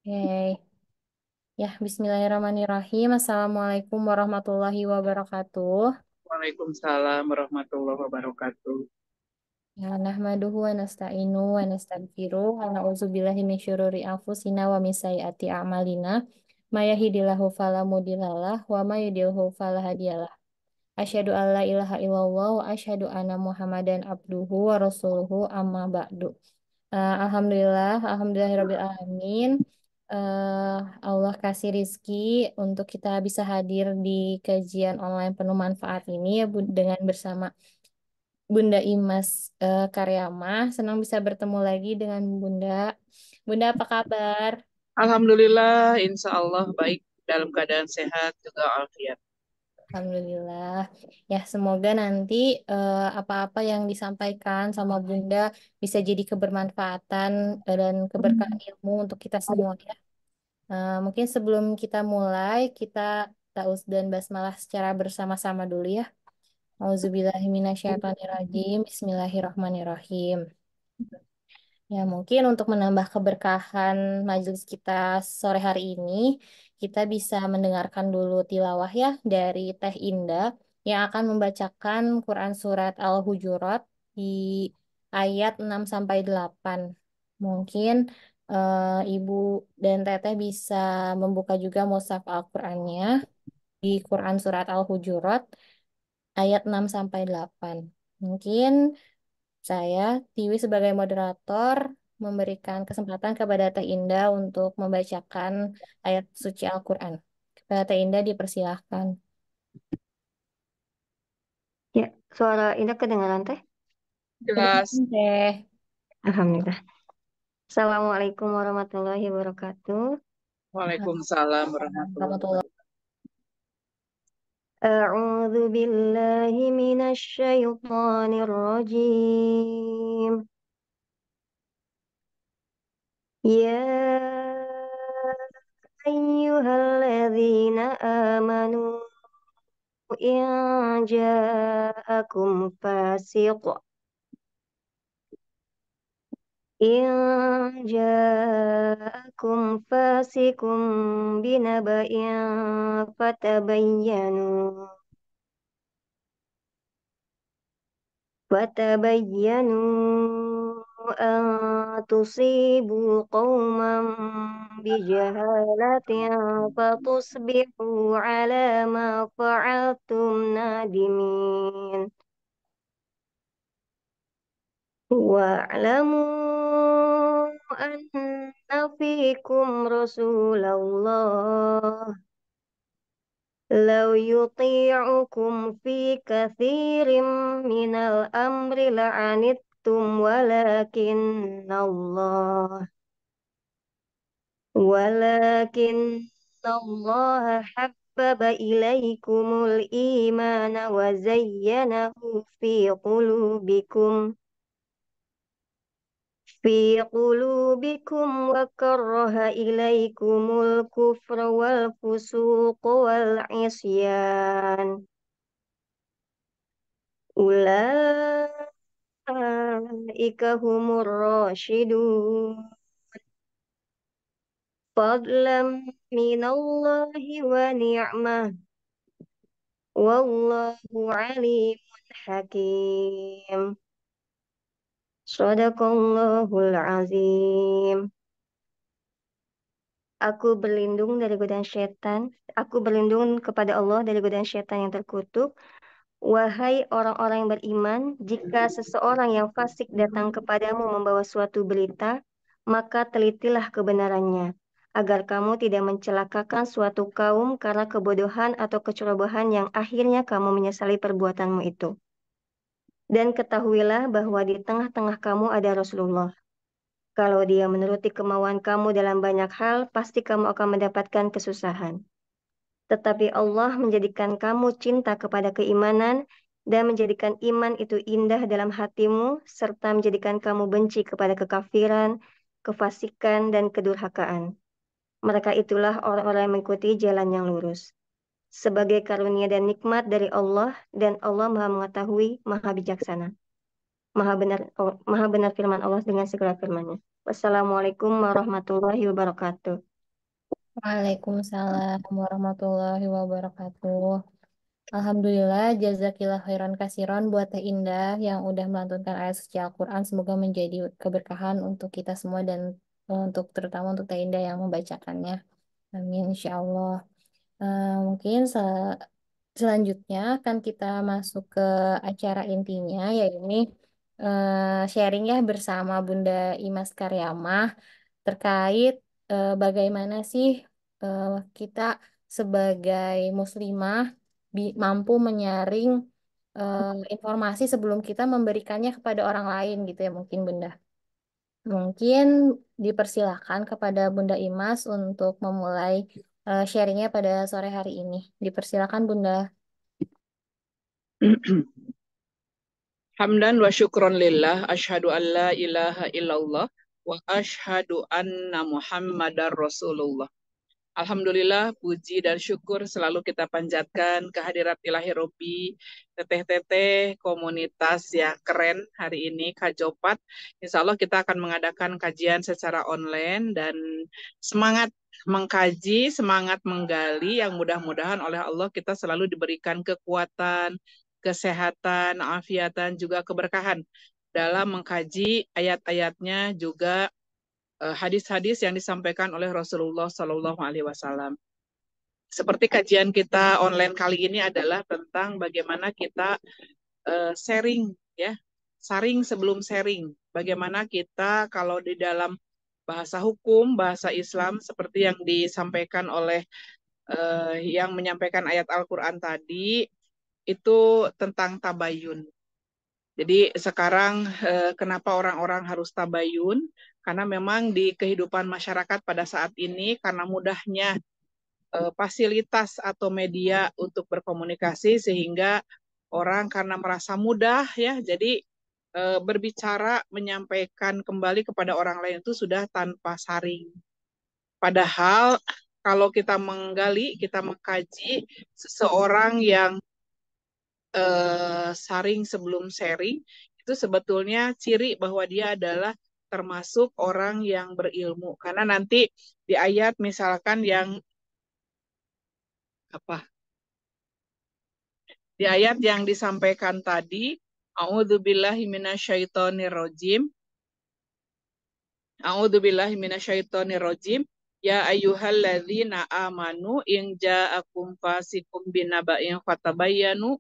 Oke. Ya, bismillahirrahmanirrahim. Assalamualaikum warahmatullahi wabarakatuh. Waalaikumsalam warahmatullahi wabarakatuh. Ya, nahmaduhu wa nasta'inu wa nastaghfiruh wa na'udzubillahi min syururi anfusina wa min sayyiati a'malina. May yahdihillahu fala mudhillalah wa may yudhlilhu fala hadiyalah. Asyhadu an la ilaha illallah wa asyhadu anna Muhammadan abduhu wa rasuluhu amma ba'du. Alhamdulillahirabbil alamin. Allah kasih rizki untuk kita bisa hadir di kajian online penuh manfaat ini ya dengan bersama Bunda Imas Karyamah. Senang bisa bertemu lagi dengan Bunda. Bunda apa kabar? Alhamdulillah, insya Allah baik dalam keadaan sehat juga afiat. Alhamdulillah. Ya, semoga nanti apa-apa yang disampaikan sama Bunda bisa jadi kebermanfaatan dan keberkahan ilmu untuk kita semua ya. Mungkin sebelum kita mulai, kita tauz dan basmalah secara bersama-sama dulu ya. Auzubillahiminasyaitonirrajim. Bismillahirrahmanirrahim. Ya, mungkin untuk menambah keberkahan majelis kita sore hari ini, kita bisa mendengarkan dulu tilawah ya dari Teh Indah yang akan membacakan Quran Surat Al-Hujurat di ayat 6 sampai 8. Mungkin Ibu dan Teteh bisa membuka juga mushaf Al-Qur'annya di Quran Surat Al-Hujurat ayat 6 sampai 8. Mungkin saya, Tiwi sebagai moderator, memberikan kesempatan kepada Teh Indah untuk membacakan ayat suci Al-Quran. Kepada Teh Indah dipersilahkan. Ya, suara Indah kedengaran teh? Jelas. Kedengaran, Teh. Alhamdulillah. Assalamualaikum warahmatullahi wabarakatuh. Waalaikumsalam warahmatullahi Warahmatullahi wabarakatuh. A'udzu billahi minasy syaithanir rajim. Ya ayyuhalladzina amanu in ja'akum fasiq in ja'akum fasikum binaba'in fatabayyanu an tusibu qauman bijahalatin fatusbihu ala ma fa'altum nadimin. Wa'lamu anna fikum Rasulullah law yuti'ukum fi kathirin minal amri la'anittum walakin Allah habbaba ilaikumul imana wa zayyanahu fi qulubikum wa karraha ilaikumul kufra wal fusuq wal isyan. Ulaika humur rasyidun. Fadlam minallahi wa ni'mah. Wallahu alimun hakim. Sadaqallahul azim. Aku berlindung dari godaan setan. Aku berlindung kepada Allah dari godaan setan yang terkutuk. Wahai orang-orang yang beriman, jika seseorang yang fasik datang kepadamu membawa suatu berita, maka telitilah kebenarannya, agar kamu tidak mencelakakan suatu kaum karena kebodohan atau kecerobohan yang akhirnya kamu menyesali perbuatanmu itu. Dan ketahuilah bahwa di tengah-tengah kamu ada Rasulullah. Kalau dia menuruti kemauan kamu dalam banyak hal, pasti kamu akan mendapatkan kesusahan. Tetapi Allah menjadikan kamu cinta kepada keimanan dan menjadikan iman itu indah dalam hatimu, serta menjadikan kamu benci kepada kekafiran, kefasikan, dan kedurhakaan. Mereka itulah orang-orang yang mengikuti jalan yang lurus. Sebagai karunia dan nikmat dari Allah, dan Allah Maha Mengetahui, Maha Bijaksana. Maha benar firman Allah dengan segala firman-Nya. Wassalamualaikum warahmatullahi wabarakatuh. Waalaikumsalam warahmatullahi wabarakatuh. Alhamdulillah, jazakillah khairan kasiron buat Teh Indah yang udah melantunkan ayat suci Al-Quran. Semoga menjadi keberkahan untuk kita semua dan untuk terutama untuk Teh Indah yang membacakannya. Amin, insya Allah. Mungkin selanjutnya akan kita masuk ke acara intinya, yaitu sharing ya bersama Bunda Imas Karyamah terkait bagaimana sih eh, kita sebagai muslimah mampu menyaring eh, informasi sebelum kita memberikannya kepada orang lain gitu ya mungkin Bunda. Mungkin dipersilakan kepada Bunda Imas untuk memulai sharingnya pada sore hari ini. Dipersilakan Bunda. Hamdan wa syukron lillah, asyhadu an la ilaha illallah, wa asyhadu anna Muhammadar Rasulullah. Alhamdulillah, puji dan syukur selalu kita panjatkan kehadirat Ilahi Robbi, teteh-teteh komunitas yang keren hari ini, Kajopat. Insya Allah kita akan mengadakan kajian secara online dan semangat mengkaji, semangat menggali, yang mudah-mudahan oleh Allah kita selalu diberikan kekuatan, kesehatan, afiatan, juga keberkahan dalam mengkaji ayat-ayatnya, juga hadis-hadis yang disampaikan oleh Rasulullah Shallallahu Alaihi Wasallam. Seperti kajian kita online kali ini adalah tentang bagaimana kita sharing, ya, saring sebelum sharing. Bagaimana kita kalau di dalam bahasa hukum, bahasa Islam, seperti yang disampaikan oleh yang menyampaikan ayat Al-Quran tadi, itu tentang tabayun. Jadi sekarang kenapa orang-orang harus tabayun? Karena memang di kehidupan masyarakat pada saat ini, karena mudahnya fasilitas atau media untuk berkomunikasi, sehingga orang karena merasa mudah ya, jadi berbicara, menyampaikan kembali kepada orang lain itu sudah tanpa saring. Padahal kalau kita menggali, kita mengkaji seseorang yang saring sebelum sharing, itu sebetulnya ciri bahwa dia adalah termasuk orang yang berilmu. Karena nanti di ayat misalkan yang apa? Di ayat yang disampaikan tadi, A'udzubillahi minasyaitonirrajim. A'udzubillahi minasyaitonirrajim. Ya ayyuhalladzina amanu in ja'akum fasikum binaba'in fatabayyanu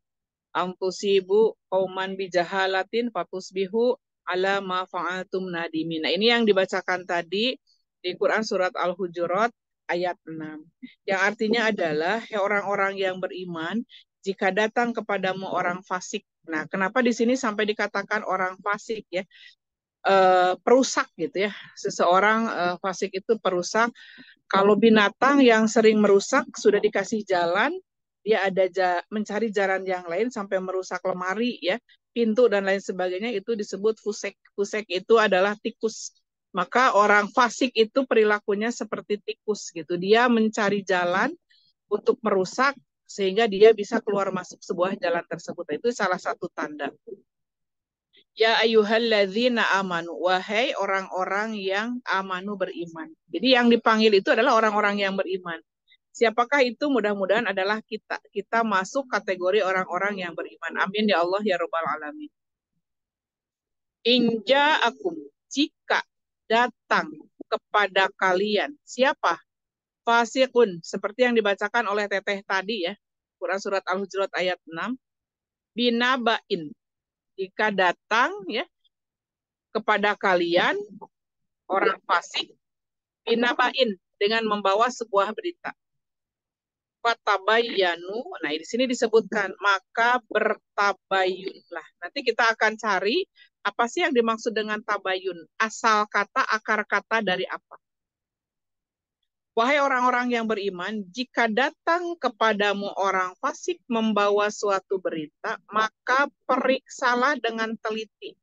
amtusibu qauman bijahalatin fatusbihu ala ma fa'altum nadimin. Nah, ini yang dibacakan tadi di Quran surat Al-Hujurat ayat 6. Yang artinya adalah, ya orang-orang yang beriman, jika datang kepadamu orang fasik. Nah, kenapa di sini sampai dikatakan orang fasik ya? Perusak gitu ya. Seseorang fasik itu perusak. Kalau binatang yang sering merusak sudah dikasih jalan, dia ada mencari jalan yang lain sampai merusak lemari ya, pintu dan lain sebagainya, itu disebut fusek. Fusek itu adalah tikus. Maka orang fasik itu perilakunya seperti tikus gitu. Dia mencari jalan untuk merusak sehingga dia bisa keluar masuk sebuah jalan tersebut. Itu salah satu tanda. Ya ayyuhalladzina amanu, wahai orang-orang yang amanu, beriman. Jadi yang dipanggil itu adalah orang-orang yang beriman. Siapakah itu? Mudah-mudahan adalah kita. Kita masuk kategori orang-orang yang beriman. Amin ya Allah ya Rabbal alamin. Inja akum, jika datang kepada kalian. Siapa? Fasikun, seperti yang dibacakan oleh teteh tadi ya. Quran surat Al-Hujurat ayat 6. Binabain, jika datang ya kepada kalian orang fasik, binabain, dengan membawa sebuah berita. Fatabayyanu, nah di sini disebutkan, maka bertabayunlah. Nanti kita akan cari apa sih yang dimaksud dengan tabayun. Asal kata, akar kata dari apa. Wahai orang-orang yang beriman, jika datang kepadamu orang fasik membawa suatu berita, maka periksalah dengan teliti.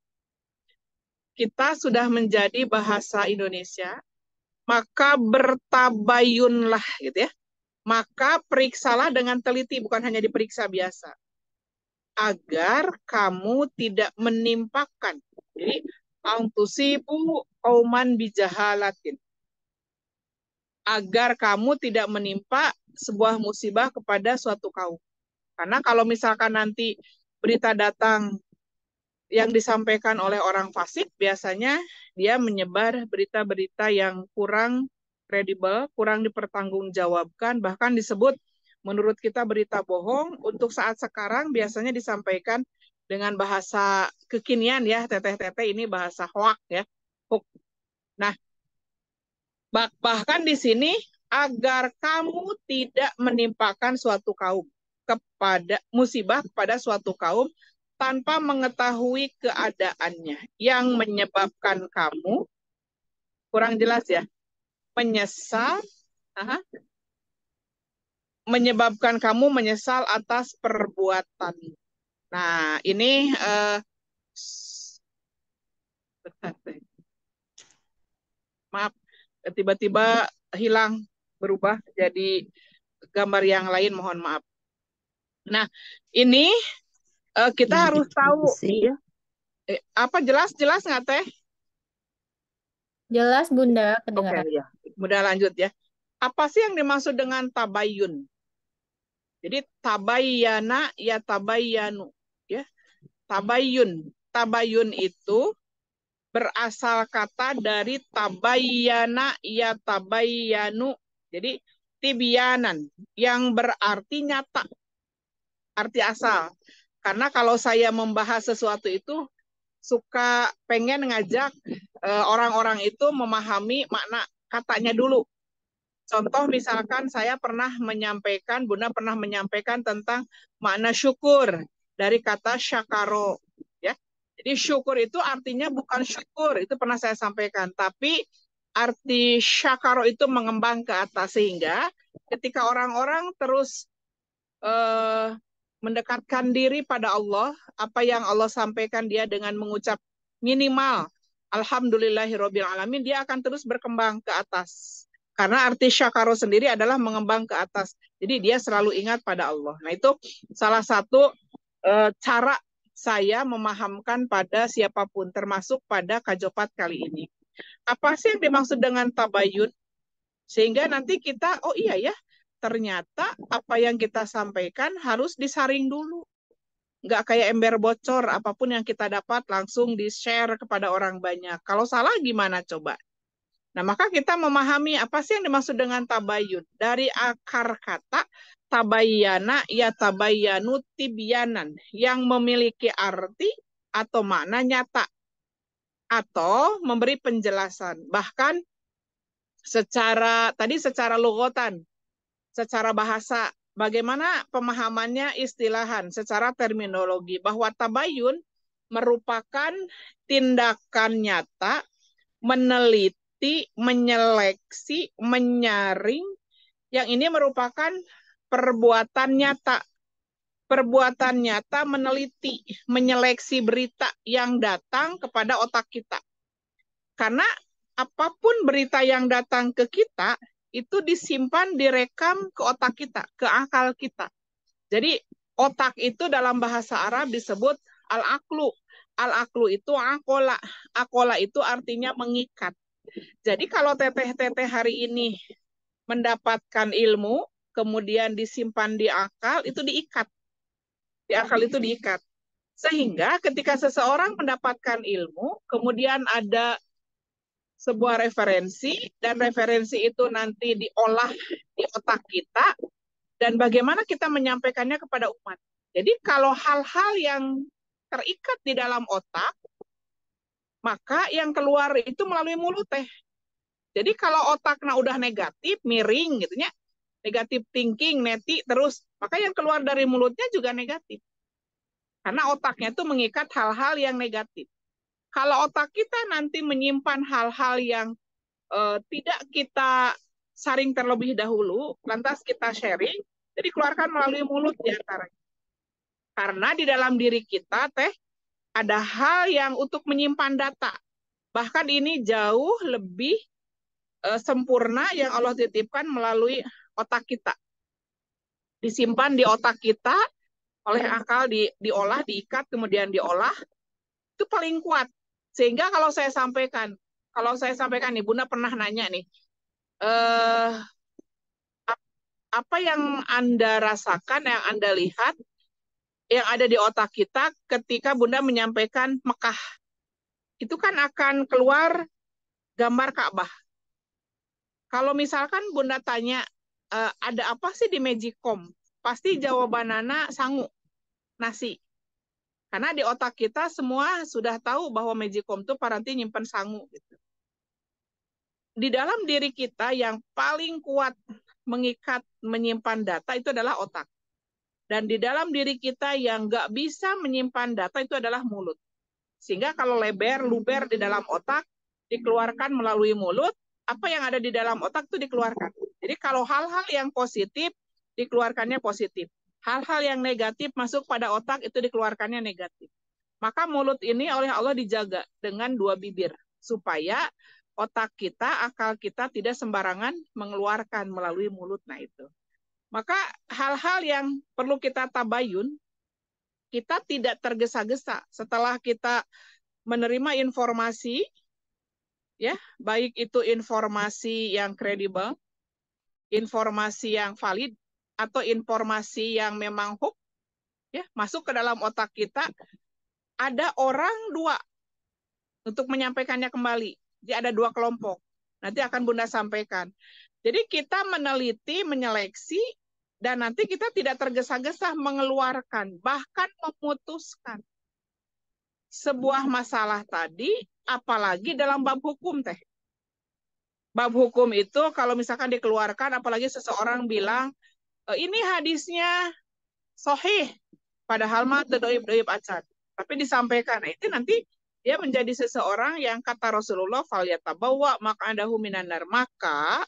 Kita sudah menjadi bahasa Indonesia, maka bertabayunlah gitu ya. Maka periksalah dengan teliti, bukan hanya diperiksa biasa. Agar kamu tidak menimpakan. Jadi, antusibu qauman bijahalatin. agar kamu tidak menimpa sebuah musibah kepada suatu kaum. Karena kalau misalkan nanti berita datang yang disampaikan oleh orang fasik, biasanya dia menyebar berita-berita yang kurang kredibel, kurang dipertanggungjawabkan, bahkan disebut menurut kita berita bohong. Untuk saat sekarang biasanya disampaikan dengan bahasa kekinian ya, teteh-teteh, ini bahasa hoak ya. Nah, bahkan di sini agar kamu tidak menimpakan suatu kaum kepada musibah kepada suatu kaum tanpa mengetahui keadaannya yang menyebabkan kamu kurang jelas ya, menyesal, menyebabkan kamu menyesal atas perbuatan. Nah, ini maaf, tiba-tiba hilang, berubah jadi gambar yang lain, mohon maaf. Nah, ini kita harus tahu ya. Apa jelas nggak Teh? Jelas Bunda, Oke, kedengaran. ya. Mudah lanjut ya. Apa sih yang dimaksud dengan tabayun? Jadi tabayyana ya tabayyanu ya. Tabayun. Tabayun itu berasal kata dari tabayyana ya tabayyanu. Jadi tibyanan yang berarti nyata. Arti asal. Karena kalau saya membahas sesuatu itu suka pengen ngajak orang-orang itu memahami makna katanya dulu. Contoh misalkan saya pernah menyampaikan, Bunda pernah menyampaikan tentang makna syukur dari kata syakaro. Ya. Jadi syukur itu artinya bukan syukur, itu pernah saya sampaikan. Tapi arti syakaro itu mengembang ke atas, sehingga ketika orang-orang terus mendekatkan diri pada Allah, apa yang Allah sampaikan dia dengan mengucap minimal Alhamdulillahirabbil alamin, dia akan terus berkembang ke atas. Karena arti syakaro sendiri adalah mengembang ke atas. Jadi dia selalu ingat pada Allah. Nah, itu salah satu cara saya memahamkan pada siapapun, termasuk pada kajopat kali ini. Apa sih yang dimaksud dengan tabayun? Sehingga nanti kita, oh iya ya, ternyata apa yang kita sampaikan harus disaring dulu. Nggak kayak ember bocor, apapun yang kita dapat langsung di-share kepada orang banyak. Kalau salah gimana coba? Nah, maka kita memahami apa sih yang dimaksud dengan tabayun. Dari akar kata tabayyana ya tabayyanu tibyanan, yang memiliki arti atau makna nyata atau memberi penjelasan. Bahkan secara lugotan, secara bahasa, bagaimana pemahamannya istilahan secara terminologi, bahwa tabayun merupakan tindakan nyata meneliti, menyeleksi, menyaring, yang ini merupakan perbuatan nyata. Perbuatan nyata meneliti, menyeleksi berita yang datang kepada otak kita. Karena apapun berita yang datang ke kita, itu disimpan, direkam ke otak kita, ke akal kita. Jadi otak itu dalam bahasa Arab disebut al-aqlu. Al-aqlu itu akola. Akola itu artinya mengikat. Jadi kalau teteh-teteh hari ini mendapatkan ilmu, kemudian disimpan di akal, itu diikat. Di akal itu diikat. Sehingga ketika seseorang mendapatkan ilmu, kemudian ada sebuah referensi, dan referensi itu nanti diolah di otak kita, dan bagaimana kita menyampaikannya kepada umat. Jadi kalau hal-hal yang terikat di dalam otak, maka yang keluar itu melalui mulut teh. Jadi kalau otaknya udah negatif, miring gitu ya, negatif thinking, neti terus, maka yang keluar dari mulutnya juga negatif. Karena otaknya itu mengikat hal-hal yang negatif. Kalau otak kita nanti menyimpan hal-hal yang tidak kita saring terlebih dahulu, lantas kita sharing, jadi keluarkan melalui mulut diantaranya. Karena di dalam diri kita teh ada hal yang untuk menyimpan data. Bahkan ini jauh lebih sempurna yang Allah titipkan melalui otak kita. Disimpan di otak kita oleh akal, diolah, diikat, kemudian diolah, itu paling kuat. Sehingga kalau saya sampaikan nih, Bunda pernah nanya nih, eh, apa yang Anda rasakan, yang Anda lihat, yang ada di otak kita ketika Bunda menyampaikan Mekah. Itu kan akan keluar gambar Ka'bah. Kalau misalkan Bunda tanya, ada apa sih di Magicom? Pasti jawaban Nana sangu, nasi. Karena di otak kita semua sudah tahu bahwa Magicom itu paranti nyimpen sangu. Gitu. Di dalam diri kita yang paling kuat mengikat, menyimpan data itu adalah otak. Dan di dalam diri kita yang nggak bisa menyimpan data itu adalah mulut. Sehingga kalau luber di dalam otak, dikeluarkan melalui mulut, apa yang ada di dalam otak itu dikeluarkan. Jadi kalau hal-hal yang positif, dikeluarkannya positif. Hal-hal yang negatif masuk pada otak itu dikeluarkannya negatif. Maka mulut ini oleh Allah dijaga dengan 2 bibir. Supaya otak kita, akal kita tidak sembarangan mengeluarkan melalui mulut. Nah itu. Maka hal-hal yang perlu kita tabayun, kita tidak tergesa-gesa setelah kita menerima informasi, ya, baik itu informasi yang kredibel, informasi yang valid, atau informasi yang memang hoax, ya, masuk ke dalam otak kita, ada orang 2 untuk menyampaikannya kembali. Jadi ada 2 kelompok. Nanti akan Bunda sampaikan. Jadi kita meneliti, menyeleksi, dan nanti kita tidak tergesa-gesa mengeluarkan, bahkan memutuskan sebuah masalah tadi, apalagi dalam bab hukum teh. Bab hukum itu kalau misalkan dikeluarkan, apalagi seseorang bilang, ini hadisnya sahih, padahal mah doib acan. Tapi disampaikan, itu nanti dia menjadi seseorang yang kata Rasulullah, falyatabawa maq'adahu minan nar, maka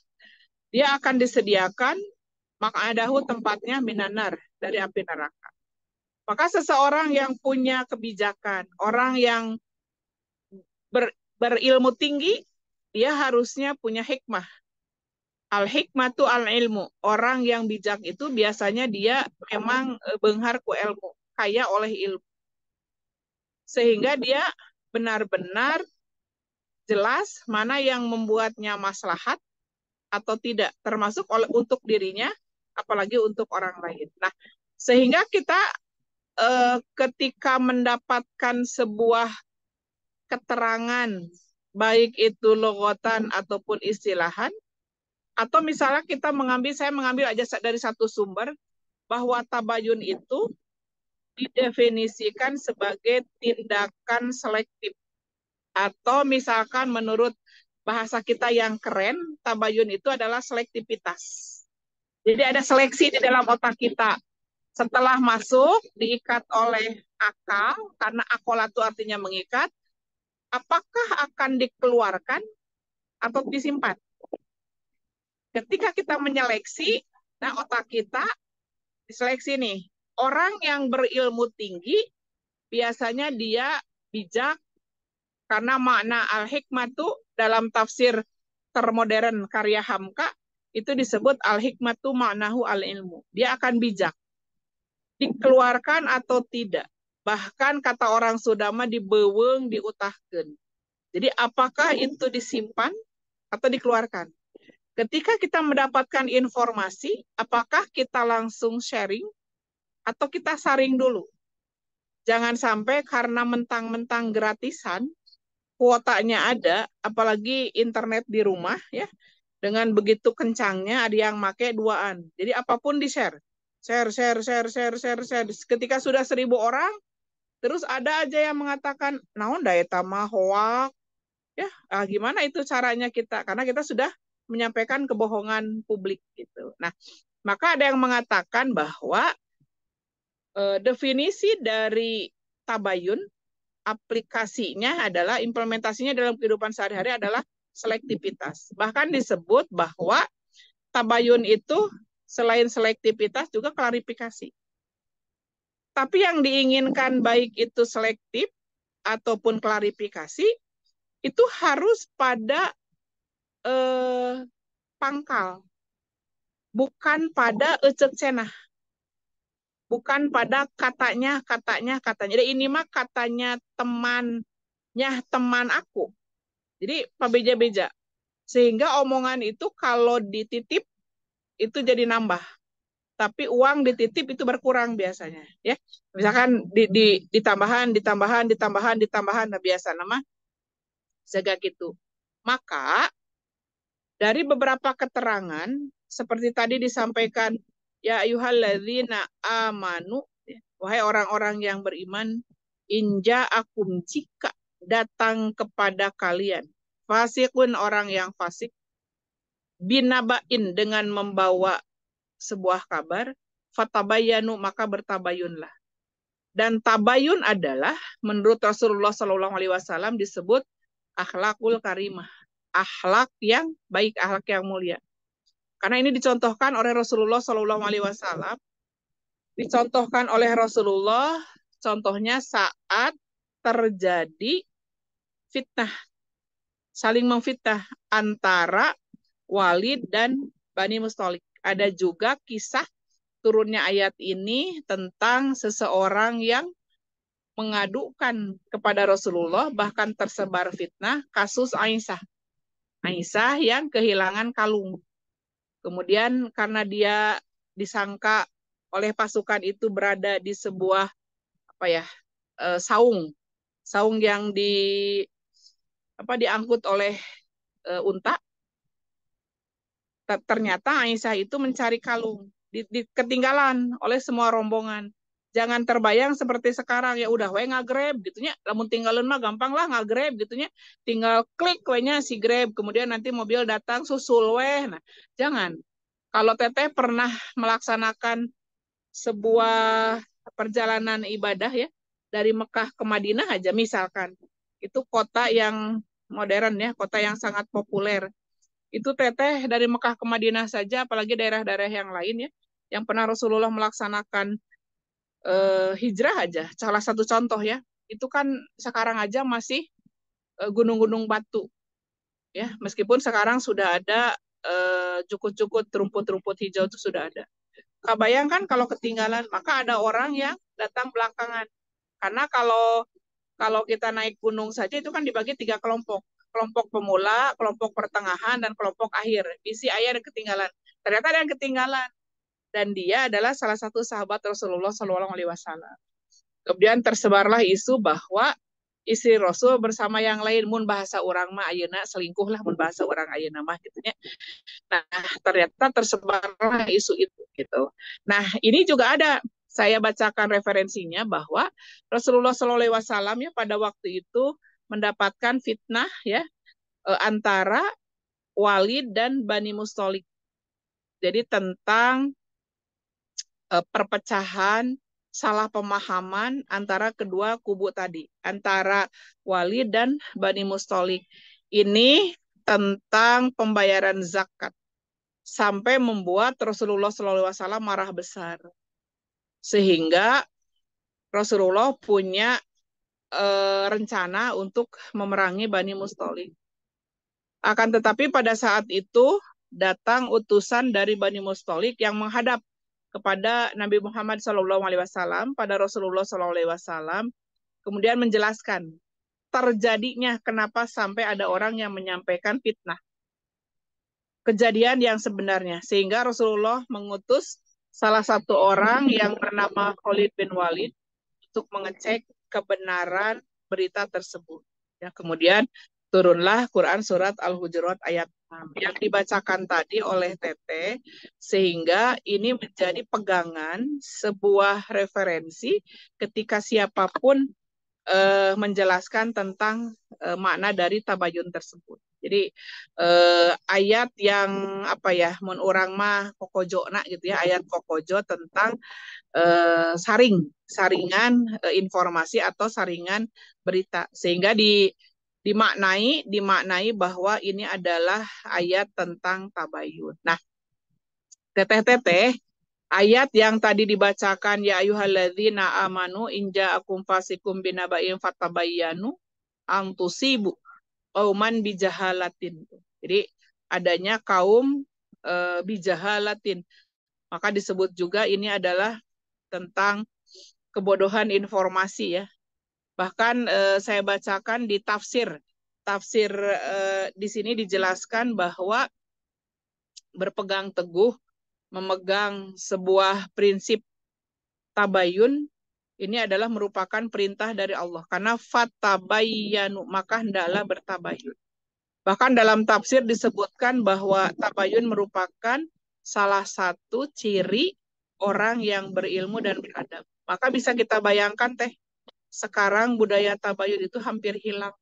dia akan disediakan maq'adahu tempatnya minan nar, dari api neraka. Maka seseorang yang punya kebijakan, orang yang berilmu tinggi, dia harusnya punya hikmah. Al-hikmatu al-ilmu. Orang yang bijak itu biasanya dia memang benghar ku ilmu, kaya oleh ilmu. Sehingga dia benar-benar jelas mana yang membuatnya maslahat atau tidak, termasuk untuk dirinya, apalagi untuk orang lain. Nah, sehingga kita ketika mendapatkan sebuah keterangan, baik itu logotan ataupun istilahan, atau misalnya saya mengambil aja dari satu sumber, bahwa tabayun itu didefinisikan sebagai tindakan selektif. Atau misalkan menurut bahasa kita yang keren, tabayun itu adalah selektivitas. Jadi ada seleksi di dalam otak kita. Setelah masuk, diikat oleh akal, karena akola itu artinya mengikat, apakah akan dikeluarkan atau disimpan? Ketika kita menyeleksi, nah otak kita diseleksi nih. Orang yang berilmu tinggi, biasanya dia bijak, karena makna al-hikmatu dalam tafsir termodern karya Hamka, itu disebut al-hikmatu maknahu al-ilmu. Dia akan bijak. Dikeluarkan atau tidak. Bahkan kata orang Sudama dibeweng, diutahkan. Jadi apakah itu disimpan atau dikeluarkan? Ketika kita mendapatkan informasi, apakah kita langsung sharing atau kita saring dulu? Jangan sampai karena mentang-mentang gratisan, kuotanya ada, apalagi internet di rumah, ya, dengan begitu kencangnya ada yang make 2an. Jadi apapun di-share. Share. Ketika sudah 1000 orang, terus ada aja yang mengatakan, naon da eta mah hoak. Ya, gimana itu caranya kita? Karena kita sudah menyampaikan kebohongan publik gitu. Nah, maka ada yang mengatakan bahwa definisi dari tabayun, aplikasinya adalah, implementasinya dalam kehidupan sehari-hari adalah selektivitas. Bahkan disebut bahwa tabayun itu selain selektivitas juga klarifikasi. Tapi yang diinginkan baik itu selektif ataupun klarifikasi, itu harus pada pangkal, bukan pada ecek cenah, bukan pada katanya. Jadi ini mah katanya teman aku. Jadi Pak beja-beja. Sehingga omongan itu kalau dititip itu jadi nambah. Tapi uang dititip itu berkurang biasanya. Ya, misalkan ditambahan, nah biasa nama segak itu. Maka dari beberapa keterangan seperti tadi disampaikan, ya ayyuhalladzina amanu, wahai orang-orang yang beriman, inja akum jika datang kepada kalian fasikun, orang yang fasik, binabain, dengan membawa sebuah kabar, fatabayanu, maka bertabayunlah. Dan tabayun adalah menurut Rasulullah SAW disebut akhlakul karimah, akhlak yang baik, akhlak yang mulia. Karena ini dicontohkan oleh Rasulullah SAW, dicontohkan oleh Rasulullah, contohnya saat terjadi fitnah, saling memfitnah antara Walid dan Bani Mustalik. Ada juga kisah turunnya ayat ini tentang seseorang yang mengadukan kepada Rasulullah, bahkan tersebar fitnah, kasus Aisyah. Aisyah yang kehilangan kalung. Kemudian karena dia disangka oleh pasukan itu berada di sebuah saung, saung yang diangkut oleh unta. Ternyata Aisyah itu mencari kalung, ketinggalan oleh semua rombongan. Jangan terbayang seperti sekarang, ya udah we ngagrab gitunya, lamun tinggalin mah gampang lah ngagrab gitunya, tinggal klik we-nya si grab, kemudian nanti mobil datang susul we. Nah, jangan. Kalau Teteh pernah melaksanakan sebuah perjalanan ibadah ya, dari Mekah ke Madinah aja misalkan, itu kota yang modern ya, kota yang sangat populer. Itu Teteh dari Mekah ke Madinah saja, apalagi daerah-daerah yang lain ya, yang pernah Rasulullah melaksanakan hijrah aja, salah satu contoh ya, itu kan sekarang aja masih gunung-gunung batu ya, meskipun sekarang sudah ada cukut-cukut, rumput-rumput hijau itu sudah ada. Bayangkan kalau ketinggalan, maka ada orang yang datang belakangan. Karena kalau kita naik gunung saja itu kan dibagi 3 kelompok. Kelompok pemula, kelompok pertengahan, dan kelompok akhir. Isi ayah ada ketinggalan. Ternyata ada yang ketinggalan. Dan dia adalah salah satu sahabat Rasulullah SAW. Kemudian tersebarlah isu bahwa istri Rasul bersama yang lain, mun bahasa orang mah ayeuna selingkuh lah, mun bahasa orang ayeuna mah gitunya. Nah, ternyata tersebarlah isu itu gitu. Nah, ini juga ada, saya bacakan referensinya bahwa Rasulullah SAW ya pada waktu itu mendapatkan fitnah ya antara Walid dan Bani Mustalik. Jadi tentang perpecahan, salah pemahaman antara kedua kubu tadi, antara Walid dan Bani Mustalik. Ini tentang pembayaran zakat, sampai membuat Rasulullah SAW marah besar. Sehingga Rasulullah punya rencana untuk memerangi Bani Mustalik. Akan tetapi pada saat itu datang utusan dari Bani Mustalik yang menghadap kepada Nabi Muhammad SAW, pada Rasulullah SAW, kemudian menjelaskan terjadinya kenapa sampai ada orang yang menyampaikan fitnah, kejadian yang sebenarnya, sehingga Rasulullah mengutus salah satu orang yang bernama Khalid bin Walid untuk mengecek kebenaran berita tersebut. Ya, kemudian turunlah Quran surat Al-Hujurat ayat 6 yang dibacakan tadi oleh Tete, sehingga ini menjadi pegangan, sebuah referensi ketika siapapun menjelaskan tentang makna dari tabayun tersebut. Jadi ayat yang mun urang mah kokojona gitu ya, ayat kokojo tentang saringan informasi atau saringan berita, sehingga dimaknai bahwa ini adalah ayat tentang tabayun. Nah, teteh ayat yang tadi dibacakan, ya ayyuhalladzina amanu inja akum fasikum binaba'in fatabayyanu ang tusibu qauman bijahalatin. Jadi adanya kaum bijahalatin, maka disebut juga ini adalah tentang kebodohan informasi ya. Bahkan saya bacakan di tafsir tafsir di sini dijelaskan bahwa berpegang teguh, memegang sebuah prinsip tabayun ini adalah merupakan perintah dari Allah. Karena fatabayyanu, maka hendaklah bertabayun. Bahkan dalam tafsir disebutkan bahwa tabayun merupakan salah satu ciri orang yang berilmu dan beradab. Maka bisa kita bayangkan teh, sekarang budaya tabayun itu hampir hilang.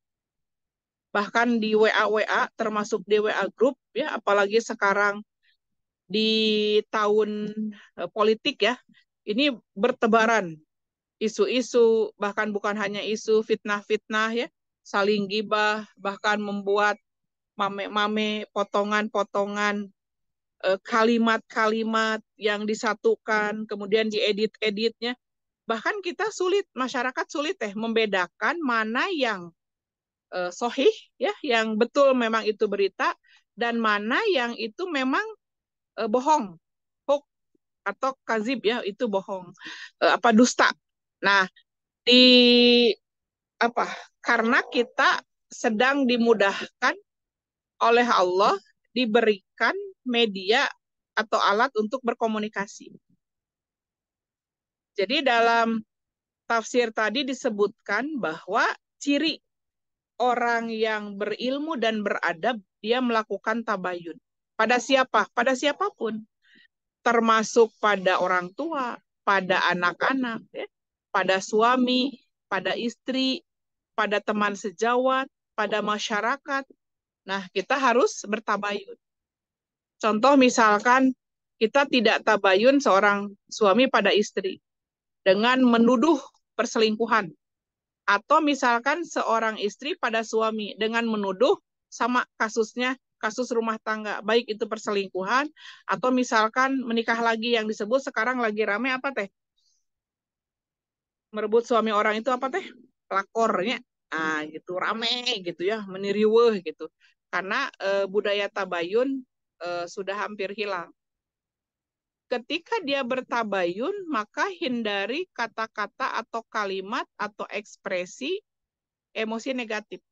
Bahkan di WA termasuk di WA group ya, apalagi sekarang di tahun politik ya, ini bertebaran isu-isu, bahkan bukan hanya isu, fitnah-fitnah ya, saling gibah, bahkan membuat mame-mame potongan-potongan kalimat-kalimat yang disatukan, kemudian diedit-editnya. Bahkan kita sulit, masyarakat sulit membedakan mana yang sohih, ya, yang betul memang itu berita, dan mana yang itu memang bohong, hoax atau kazib ya, itu bohong, dusta. Nah, di apa? Karena kita sedang dimudahkan oleh Allah diberikan media atau alat untuk berkomunikasi. Jadi dalam tafsir tadi disebutkan bahwa ciri orang yang berilmu dan beradab, dia melakukan tabayun. Pada siapa? Pada siapapun. Termasuk pada orang tua, pada anak-anak, ya, pada suami, pada istri, pada teman sejawat, pada masyarakat. Nah, kita harus bertabayun. Contoh misalkan kita tidak tabayun seorang suami pada istri dengan menuduh perselingkuhan. Atau misalkan seorang istri pada suami dengan menuduh, sama kasusnya, kasus rumah tangga, baik itu perselingkuhan, atau misalkan menikah lagi yang disebut sekarang lagi rame apa teh? Merebut suami orang itu apa teh? Lakornya. Ah, gitu, rame gitu ya, meniriweuh gitu. Karena budaya tabayun sudah hampir hilang. Ketika dia bertabayun, maka hindari kata-kata atau kalimat atau ekspresi emosi negatif.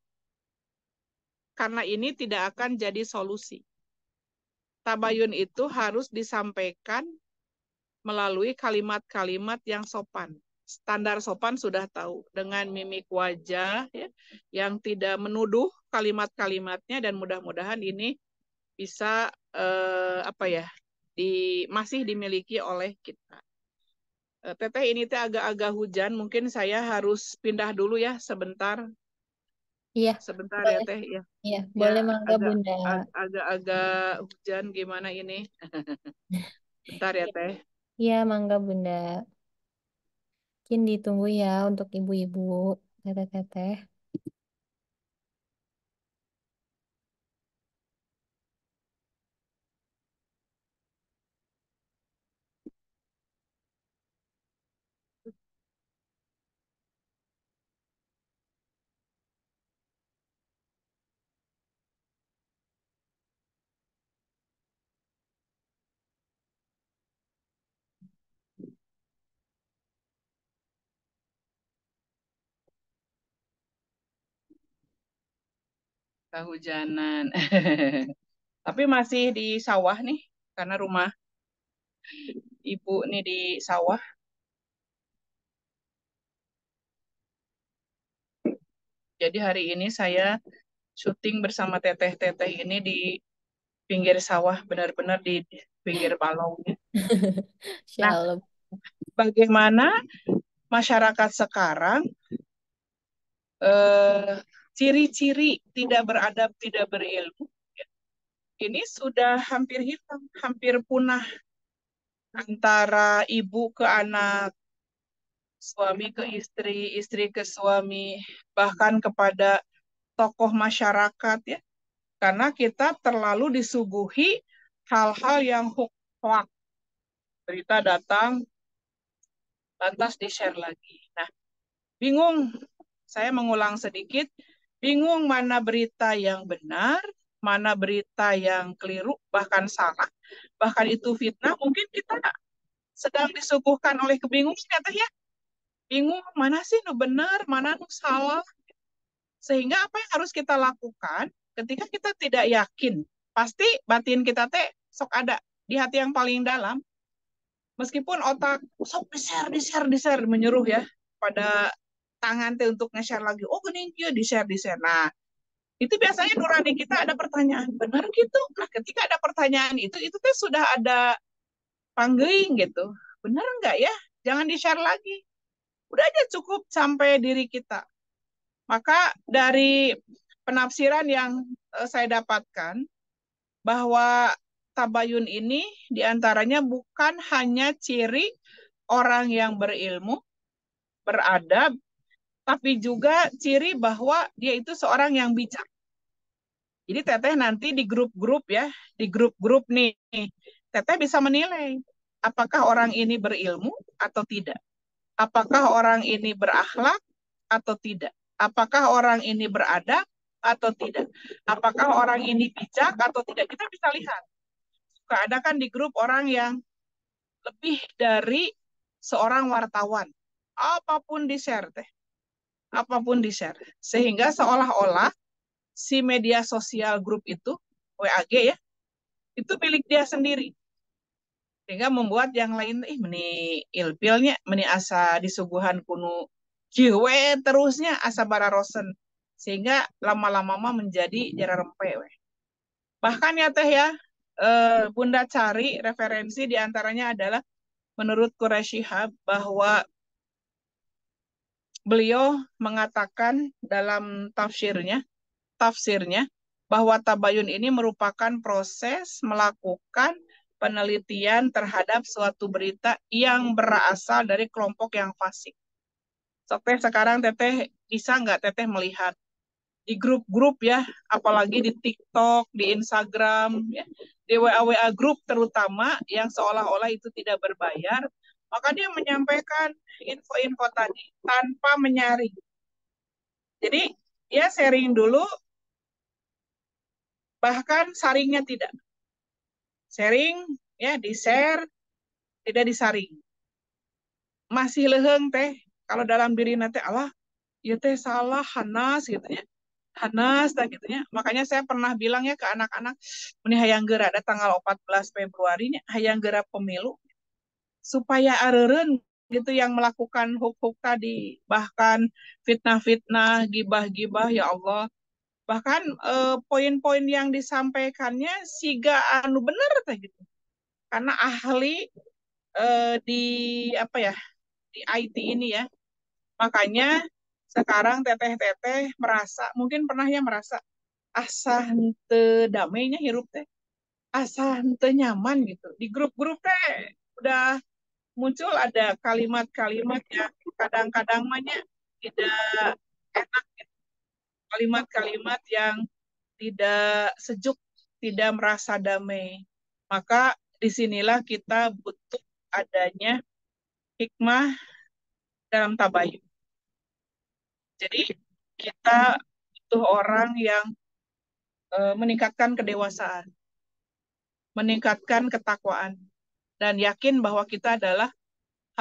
Karena ini tidak akan jadi solusi. Tabayun itu harus disampaikan melalui kalimat-kalimat yang sopan. Standar sopan sudah tahu, dengan mimik wajah ya, yang tidak menuduh kalimat-kalimatnya, dan mudah-mudahan ini bisa masih dimiliki oleh kita. Teteh, ini teh agak-agak hujan, mungkin saya harus pindah dulu ya sebentar. Iya, Sebentar ya boleh. teh ya. Iya, Ya boleh Mangga Bunda. agak-agak hujan gimana ini. Bentar ya teh. Iya, Mangga Bunda. Mungkin ditunggu ya untuk ibu-ibu, teteh-teteh. Kehujanan. Tapi masih di sawah nih, karena rumah ibu nih di sawah. Jadi hari ini saya syuting bersama teteh-teteh ini di pinggir sawah, benar-benar di pinggir balong. Nah, Shalom. bagaimana masyarakat sekarang ciri-ciri tidak beradab, tidak berilmu, ini sudah hampir hilang, hampir punah, antara ibu ke anak, suami ke istri, istri ke suami, bahkan kepada tokoh masyarakat ya. Karena kita terlalu disuguhi hal-hal yang hoax. Berita datang, lantas di-share lagi. Nah, bingung. Saya mengulang sedikit, bingung mana berita yang benar, mana berita yang keliru, bahkan salah, bahkan itu fitnah. Mungkin kita sedang disuguhkan oleh kebingungan, ya. Bingung mana sih nu benar, mana nu salah. Sehingga apa yang harus kita lakukan ketika kita tidak yakin, pasti batin kita teh sok ada di hati yang paling dalam, meskipun otak sok di share menyuruh ya pada tangan teh untuk nge-share lagi. Oh gini dia di share. Nah, itu biasanya nurani kita ada pertanyaan, benar gitu. Nah, ketika ada pertanyaan itu teh sudah ada panggling gitu. Benar enggak ya? Jangan di-share lagi. Udah aja cukup sampai diri kita. Maka dari penafsiran yang saya dapatkan bahwa tabayun ini diantaranya bukan hanya ciri orang yang berilmu, beradab, tapi juga ciri bahwa dia itu seorang yang bijak. Jadi Teteh nanti di grup-grup ya, di grup-grup nih, Teteh bisa menilai apakah orang ini berilmu atau tidak. Apakah orang ini berakhlak atau tidak. Apakah orang ini beradab atau tidak. Apakah orang ini bijak atau tidak. Kita bisa lihat. Suka ada kan di grup orang yang lebih dari seorang wartawan. Apapun di-share teh. Apapun di-share. Sehingga seolah-olah si media sosial grup itu, WAG ya, itu milik dia sendiri. Sehingga membuat yang lain, meni ilpilnya, meni asa disuguhan kuno jiwe terusnya asa bararosen. Sehingga lama-lama menjadi jara rempe. Bahkan ya teh ya, Bunda cari referensi diantaranya adalah menurut Quraisy Shihab bahwa beliau mengatakan dalam tafsirnya bahwa tabayun ini merupakan proses melakukan penelitian terhadap suatu berita yang berasal dari kelompok yang fasik. Sekarang Teteh bisa nggak Teteh melihat di grup-grup ya, apalagi di TikTok, di Instagram, ya, di WA grup terutama yang seolah-olah itu tidak berbayar, maka dia menyampaikan info-info tadi tanpa menyaring. Jadi dia sharing dulu, bahkan saringnya tidak. Sharing, ya di-share, tidak disaring. Masih leheng teh, kalau dalam diri nanti, Allah, ya teh salah, hanas gitu ya. Hanas tak gitu ya. Makanya saya pernah bilang ya ke anak-anak, ini hayang geura ada tanggal 14 Februari nya, hayang geura pemilu supaya areureun gitu yang melakukan huk-huk tadi, bahkan fitnah-fitnah, gibah-gibah ya Allah. Bahkan poin-poin yang disampaikannya siga anu bener teh gitu. Karena ahli di apa ya, di IT ini ya. Makanya sekarang teteh-teteh merasa, mungkin pernah ya merasa asa henteu damainya hirup teh, asa henteu nyaman gitu. Di grup-grup teh udah muncul ada kalimat-kalimat yang kadang-kadang banyak tidak enak gitu. Kalimat-kalimat yang tidak sejuk, tidak merasa damai. Maka disinilah kita butuh adanya hikmah dalam tabayun. Jadi kita butuh orang yang meningkatkan kedewasaan, meningkatkan ketakwaan, dan yakin bahwa kita adalah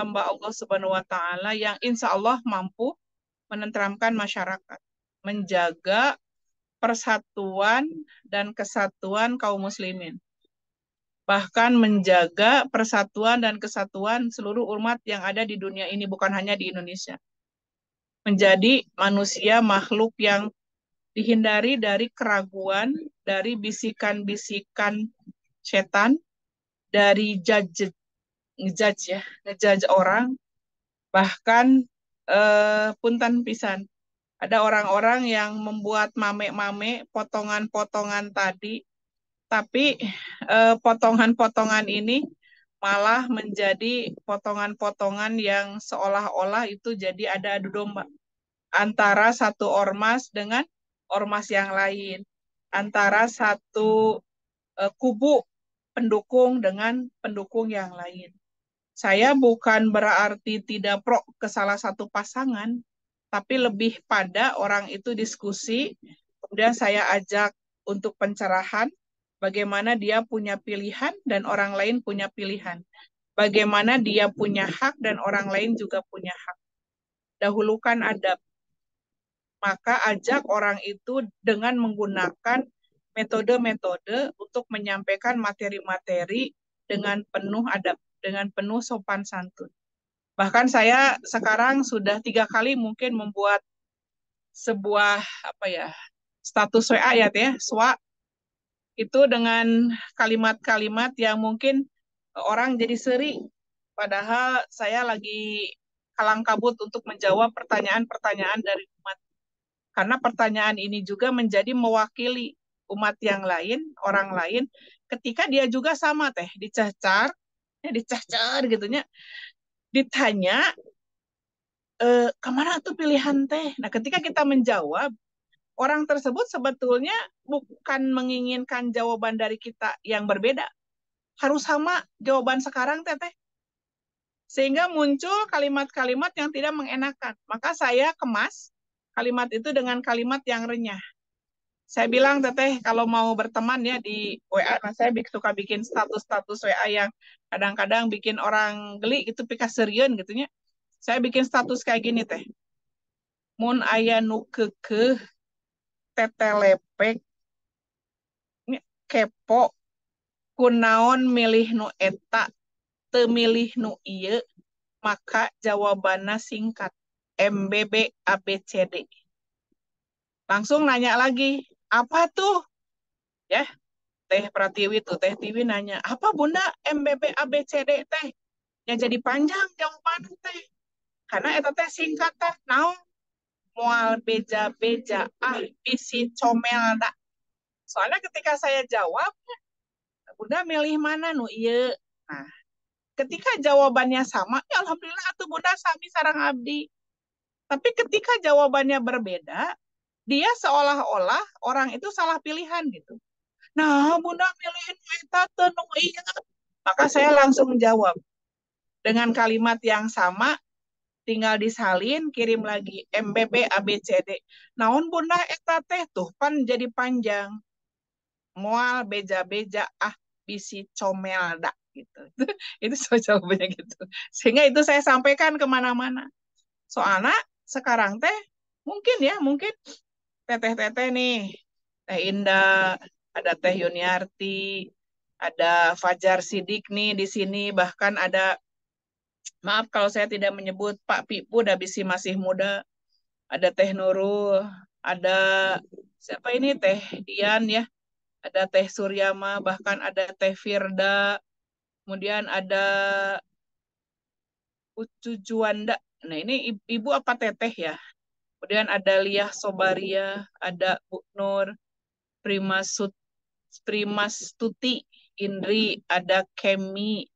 hamba Allah Subhanahu wa Ta'ala yang insya Allah mampu menenteramkan masyarakat, menjaga persatuan dan kesatuan kaum muslimin, bahkan menjaga persatuan dan kesatuan seluruh umat yang ada di dunia ini, bukan hanya di Indonesia. Menjadi manusia makhluk yang dihindari dari keraguan, dari bisikan-bisikan setan, dari ngejudge orang, bahkan punten pisan. Ada orang-orang yang membuat mame-mame potongan-potongan tadi, tapi potongan-potongan ini malah menjadi potongan-potongan yang seolah-olah itu jadi ada adu domba antara satu ormas dengan ormas yang lain, antara satu kubu pendukung dengan pendukung yang lain. Saya bukan berarti tidak pro ke salah satu pasangan, tapi lebih pada orang itu diskusi, kemudian saya ajak untuk pencerahan, bagaimana dia punya pilihan dan orang lain punya pilihan. Bagaimana dia punya hak dan orang lain juga punya hak. Dahulukan adab. maka ajak orang itu dengan menggunakan metode-metode untuk menyampaikan materi-materi dengan penuh adab, dengan penuh sopan santun. Bahkan saya sekarang sudah 3 kali mungkin membuat sebuah status WA ya teh, SWA itu dengan kalimat-kalimat yang mungkin orang jadi seri. Padahal saya lagi kalang kabut untuk menjawab pertanyaan-pertanyaan dari umat. Karena pertanyaan ini juga menjadi mewakili umat yang lain, orang lain, ketika dia juga sama teh, dicacar gitunya, ditanya, kemana tuh pilihan teh? Nah, ketika kita menjawab, orang tersebut sebetulnya bukan menginginkan jawaban dari kita yang berbeda. Harus sama jawaban sekarang, Teteh. Sehingga muncul kalimat-kalimat yang tidak mengenakan. Maka saya kemas kalimat itu dengan kalimat yang renyah. Saya bilang, Teteh, kalau mau berteman ya di WA, nah saya suka bikin status-status WA yang kadang-kadang bikin orang geli, itu pika serian gitunya. Saya bikin status kayak gini, Teh. Mun aya nu keukeuh tetelepek kepo kunaon milih nu eta teu milih nu ieu maka jawabannya singkat MBB ABCD. Langsung nanya lagi, apa tuh? Ya, Teh Pratiwi tuh, Teh Tiwi nanya, apa Bunda MBB ABCD teh? Ya jadi panjang jawaban teh. Karena eta teh singkat teh naon moal beja-beja bisi comel dak. Soalnya ketika saya jawab, Bunda milih mana nu ieu? Nah, ketika jawabannya sama, ya alhamdulillah atuh Bunda sami sareng abdi. Tapi ketika jawabannya berbeda, dia seolah-olah orang itu salah pilihan gitu. Nah, Bunda milihin eta teu nu ieu. Maka saya langsung jawab dengan kalimat yang sama, tinggal disalin, kirim lagi MBB ABCD. Naon Bunda eta teh tuh pan jadi panjang. Moal beja-beja bisi comel dak gitu. Itu jawabannya gitu. Sehingga itu saya sampaikan kemana-mana. Soalnya sekarang teh mungkin teteh-teteh nih, Teh Indah, ada Teh Yuniarti, ada Fajar Sidik nih di sini, bahkan ada, maaf kalau saya tidak menyebut Pak Pipu, udah bisi masih muda, ada Teh Nurul, ada siapa ini Teh Dian ya, ada Teh Suryama, bahkan ada Teh Firda, kemudian ada Ucu Juanda. Nah ini ibu apa teteh ya? Kemudian ada Liah Sobaria, ada Bu Nur, Primas Tuti, Indri, ada Kemi,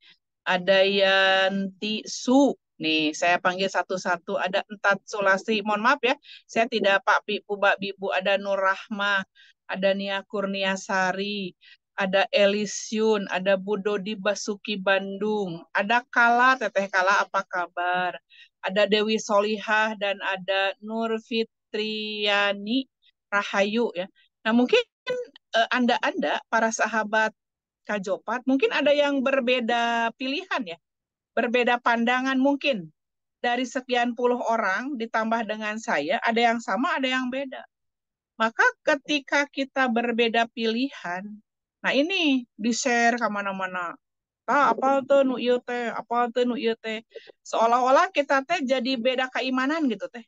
ada Yanti Su. Nih, saya panggil satu-satu. Ada Entat Sulasi. Mohon maaf ya, saya tidak Pak Bibu, Mbak Bibu. Ada Nur Rahma, ada Nia Kurniasari, ada Elisyun, ada Budodi Basuki Bandung, ada Kala, Teteh Kala apa kabar? Ada Dewi Solihah dan ada Nur Fitriani Rahayu ya. Nah, mungkin Anda-anda, para sahabat Kajopat, mungkin ada yang berbeda pilihan ya, berbeda pandangan mungkin. Dari sekian puluh orang ditambah dengan saya, ada yang sama, ada yang beda. Maka ketika kita berbeda pilihan, nah ini di-share kemana-mana. Apa tuh nu ieu teh, apa tuh nu ieu teh. Seolah-olah kita teh jadi beda keimanan gitu teh.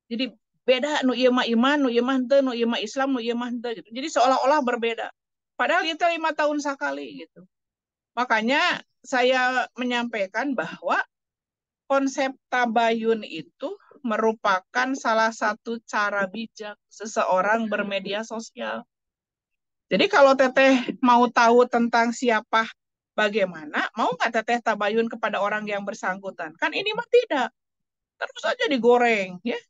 Jadi beda nu ieu mah iman, nu ieu mah henteu, nu ieu mah Islam, nu ieu mah henteu gitu. Jadi seolah-olah berbeda. Padahal itu 5 tahun sekali gitu. Makanya saya menyampaikan bahwa konsep tabayun itu merupakan salah satu cara bijak seseorang bermedia sosial. Jadi kalau Teteh mau tahu tentang siapa bagaimana, mau nggak Teteh tabayun kepada orang yang bersangkutan? Kan ini mah tidak. Terus aja digoreng ya.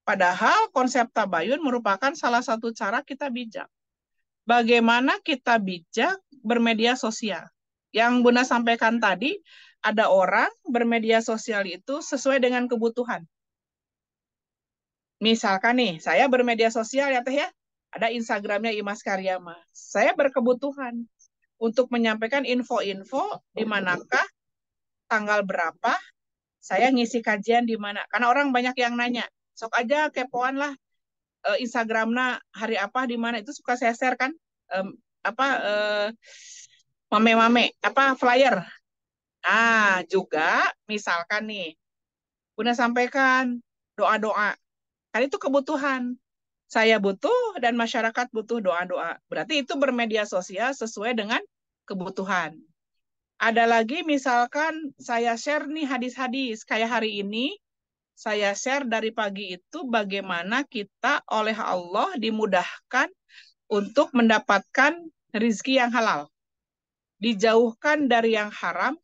Padahal konsep tabayun merupakan salah satu cara kita bijak. Bagaimana kita bijak bermedia sosial? Yang Bunda sampaikan tadi, ada orang bermedia sosial itu sesuai dengan kebutuhan. Misalkan nih, saya bermedia sosial ya Teh ya, ada Instagramnya Imas Karyama. Saya berkebutuhan untuk menyampaikan info-info di manakah, tanggal berapa, saya ngisi kajian di mana. Karena orang banyak yang nanya, sok aja kepoan lah, Instagramnya hari apa di mana itu suka saya share kan, apa mame-mame apa flyer. Nah, juga misalkan nih, Bunda sampaikan doa-doa. Kan itu kebutuhan. Saya butuh dan masyarakat butuh doa-doa. Berarti itu bermedia sosial sesuai dengan kebutuhan. Ada lagi misalkan saya share nih hadis-hadis. Kayak hari ini saya share dari pagi itu bagaimana kita oleh Allah dimudahkan untuk mendapatkan rizki yang halal. Dijauhkan dari yang haram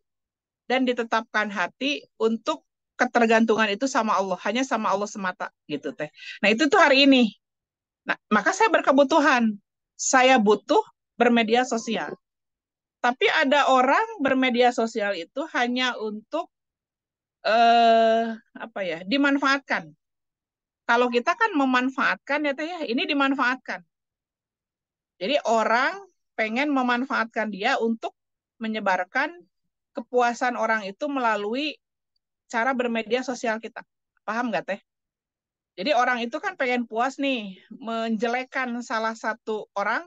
dan ditetapkan hati untuk ketergantungan itu sama Allah. Hanya sama Allah semata gitu teh. Nah itu tuh hari ini. Nah, maka saya berkebutuhan. Saya butuh bermedia sosial. Tapi ada orang bermedia sosial itu hanya untuk apa ya, dimanfaatkan. Kalau kita kan memanfaatkan ya teh ya, ini dimanfaatkan. Jadi orang pengen memanfaatkan dia untuk menyebarkan kepuasan orang itu melalui cara bermedia sosial kita. Paham nggak teh? Jadi orang itu kan pengen puas nih, menjelekkan salah satu orang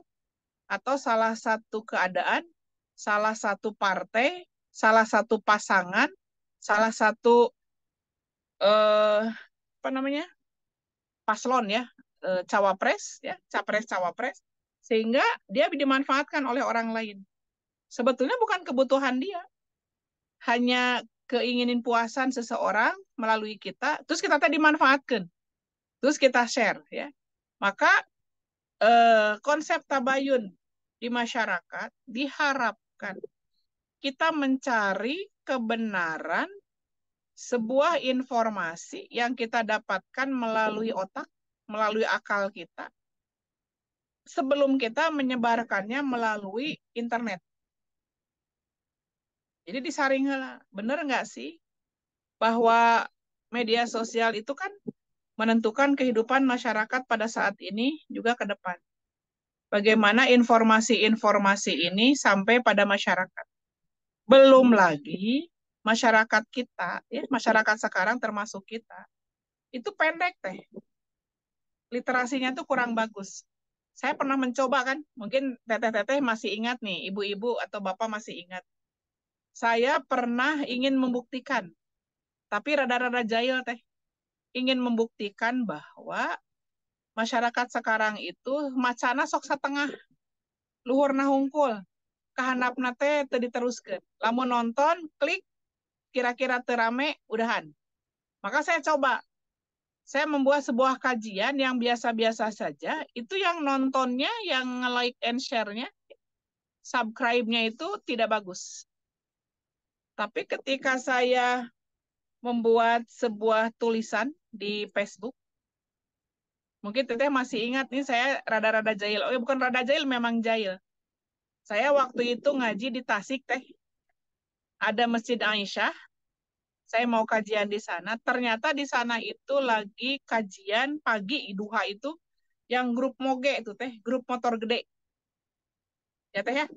atau salah satu keadaan, salah satu partai, salah satu pasangan, salah satu apa namanya paslon ya, cawapres ya, capres cawapres, sehingga dia dimanfaatkan oleh orang lain. Sebetulnya bukan kebutuhan dia, hanya keinginan puasan seseorang melalui kita, terus kita tadi dimanfaatkan, terus kita share ya. Maka konsep tabayun di masyarakat diharapkan kita mencari kebenaran sebuah informasi yang kita dapatkan melalui otak, melalui akal kita, sebelum kita menyebarkannya melalui internet. Jadi disaring lah, bener nggak sih bahwa media sosial itu kan menentukan kehidupan masyarakat pada saat ini juga ke depan. Bagaimana informasi-informasi ini sampai pada masyarakat. Belum lagi masyarakat kita, ya, masyarakat sekarang termasuk kita, itu pendek teh. Literasinya tuh kurang bagus. Saya pernah mencoba kan, mungkin teteh-teteh masih ingat nih, ibu-ibu atau bapak masih ingat. Saya pernah ingin membuktikan, tapi rada-rada jahil teh, ingin membuktikan bahwa masyarakat sekarang itu macana sok setengah, luhur nahungkul, kahandapna teh teu diteruskeun. Lamun nonton, klik, kira-kira terame, udahan. Maka saya coba, saya membuat sebuah kajian yang biasa-biasa saja, itu yang nontonnya, yang like and share-nya, subscribe-nya itu tidak bagus. Tapi ketika saya membuat sebuah tulisan di Facebook, mungkin teteh masih ingat nih, saya rada-rada jahil. Oh ya, bukan rada jahil, memang jahil. Saya waktu itu ngaji di Tasik teh, ada Masjid Aisyah, saya mau kajian di sana. Ternyata di sana itu lagi kajian pagi duha itu yang grup moge itu teh, grup motor gede. Ya teh ya.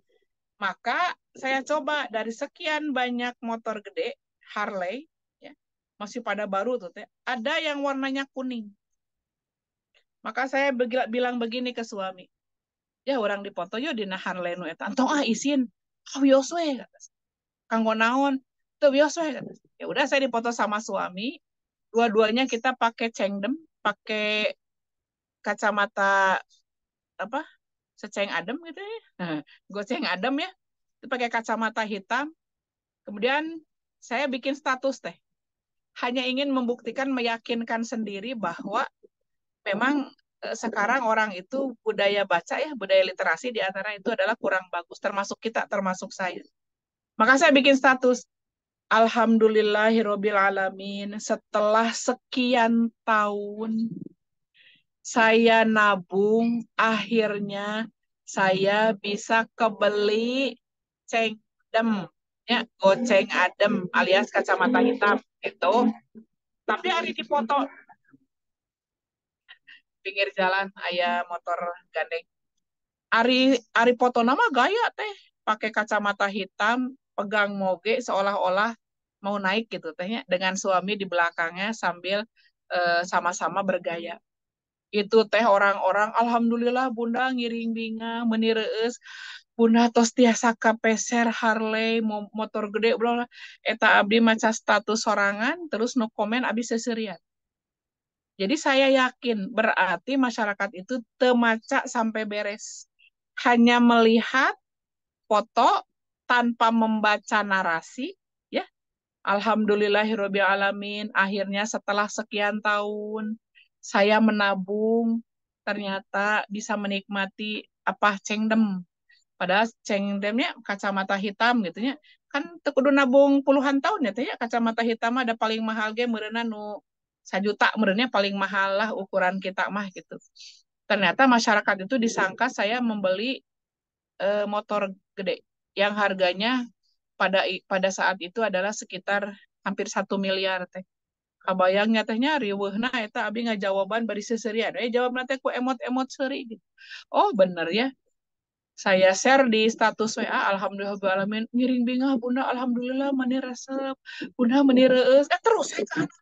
Maka saya coba dari sekian banyak motor gede Harley ya, masih pada baru tuh teh, ada yang warnanya kuning. Maka saya bilang begini ke suami, ya orang dipoto yo dina Harley nu eta. Tong isin. Ah wios we kata. Kanggo naon? Teu wios we kata. Ya udah saya dipoto sama suami. Dua-duanya kita pakai cengdem, pakai kacamata apa? Seceng adem gitu ya. Goceng adem ya. Itu pakai kacamata hitam. Kemudian saya bikin status teh. Hanya ingin membuktikan, meyakinkan sendiri bahwa memang sekarang orang itu budaya baca ya, budaya literasi di antara itu adalah kurang bagus, termasuk kita, termasuk saya. Maka saya bikin status, Alhamdulillahirobbil alamin, setelah sekian tahun saya nabung, akhirnya saya bisa kebeli cengdem, ya, goceng adem alias kacamata hitam itu. Tapi hari dipoto pinggir jalan ayah motor gandeng. Ari foto nama gaya teh, pakai kacamata hitam, pegang moge seolah-olah mau naik gitu tehnya dengan suami di belakangnya sambil sama-sama bergaya. Itu teh orang-orang alhamdulillah Bunda ngiring binga menireus Bunda tos tiasa kapeser Harley motor gede bro eta abdi maca status sorangan terus no komen abis seserian. Jadi saya yakin berarti masyarakat itu temaca sampai beres. Hanya melihat foto tanpa membaca narasi, ya. Alhamdulillahirabbil alamin. Akhirnya setelah sekian tahun saya menabung, ternyata bisa menikmati apa cengdem. Padahal cengdemnya kacamata hitam gitu ya. Kan teu kudu nabung puluhan tahun ya teh ya kacamata hitam ada paling mahal ge meureunna nu 1 juta meureunnya paling mahal lah ukuran kita mah gitu. Ternyata masyarakat itu disangka saya membeli motor gede yang harganya pada saat itu adalah sekitar hampir 1 miliar teh. Kabayangnya tehnya riweuhna eta abi ngajawaban bari seserian. Jawabna teh ku emot-emot seuri gitu. Oh bener ya. Saya share di status WA, alhamdulillah alamin ngiring bingah Bunda, alhamdulillah mani resep, Bunda mani reus. Terus saya ke anak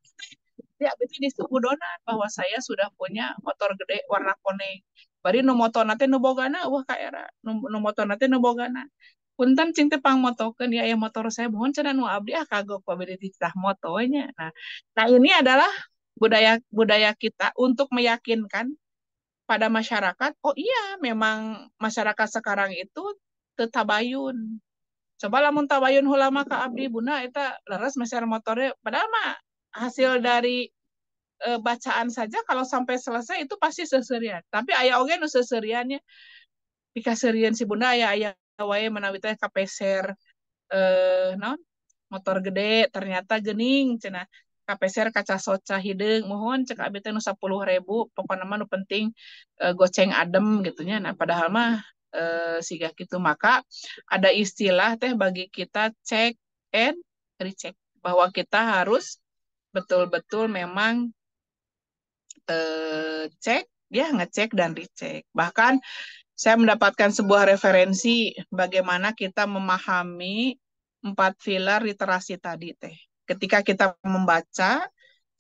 ya berarti disugudonan bahwa saya sudah punya motor gede warna kuning. Bari nu motor nanti nu bogana wah ka era nu motor nanti nu bogana. Punten cing teh pangmotokeun ya aya motor saya mohon cenah nu abdi kagok pabede ditah motonya. Nah ini adalah budaya budaya kita untuk meyakinkan pada masyarakat, oh iya memang masyarakat sekarang itu tetabayun. Coba lamun tabayun hulama ka abdi Bunda eta leres meser motornya padahal mah hasil dari bacaan saja kalau sampai selesai itu pasti seserian. Tapi aya oge nu seseriannya dikaserian si Bunda aya wae menawi teh kapeser naon motor gede ternyata gening cenah kapeser kaca soca hideung mohon cek abi teh nu 10.000 pokokna mah nu penting goceng adem gitunya. Nah padahal mah siga gitu maka ada istilah teh bagi kita cek and recheck bahwa kita harus betul-betul memang cek ya ngecek dan dicek. Bahkan saya mendapatkan sebuah referensi bagaimana kita memahami 4 pilar literasi tadi teh. Ketika kita membaca,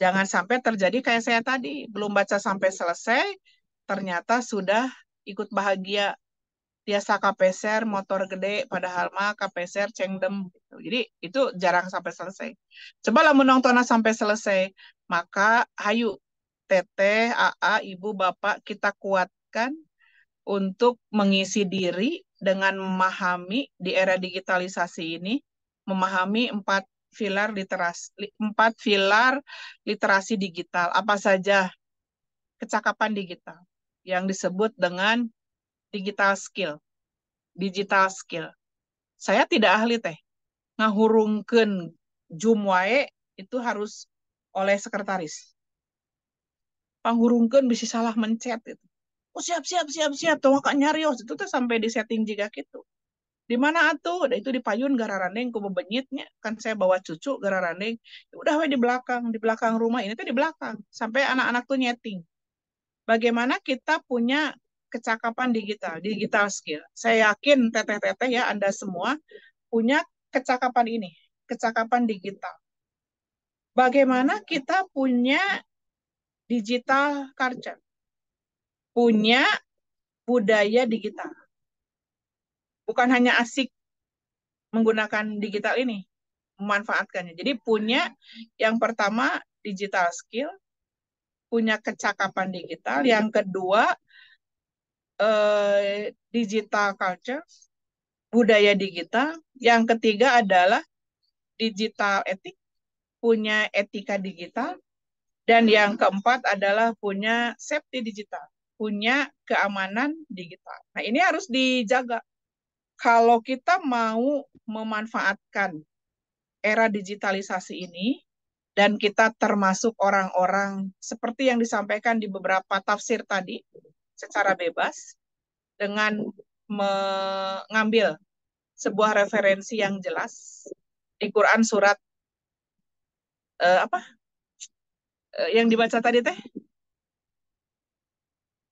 jangan sampai terjadi kayak saya tadi, belum baca sampai selesai, ternyata sudah ikut bahagia. Biasa kapeser, motor gede, padahal mah kapeser, cengdem. Gitu. Jadi itu jarang sampai selesai. Coba lah menontonnya sampai selesai. Maka hayu, teteh, AA, ibu, bapak, kita kuatkan untuk mengisi diri dengan memahami di era digitalisasi ini, memahami 4 pilar literasi digital. Apa saja kecakapan digital yang disebut dengan digital skill. Digital skill. Saya tidak ahli teh. Ngahurungkeun Zoom wae itu harus oleh sekretaris. Panghurungkeun bisa salah mencet itu. Oh siap. Tuh kak nyarios itu tuh sampai di setting juga gitu. Di mana atuh? Udah itu di payun gararandeng ku bebenyitnya. Kan saya bawa cucu gararandeng. Udah we di belakang rumah ini tuh di belakang. Sampai anak-anak tuh nyeting. Bagaimana kita punya kecakapan digital skill. Saya yakin teteh-teteh ya Anda semua punya kecakapan ini, kecakapan digital. Bagaimana kita punya digital culture, punya budaya digital. Bukan hanya asik menggunakan digital ini, memanfaatkannya. Jadi punya yang pertama digital skill, punya kecakapan digital. Yang kedua digital culture, budaya digital. Yang ketiga adalah digital etik, punya etika digital. Dan yang keempat adalah punya safety digital, punya keamanan digital. Nah ini harus dijaga. Kalau kita mau memanfaatkan era digitalisasi ini, dan kita termasuk orang-orang seperti yang disampaikan di beberapa tafsir tadi, secara bebas, dengan mengambil sebuah referensi yang jelas di Quran surat apa yang dibaca tadi teh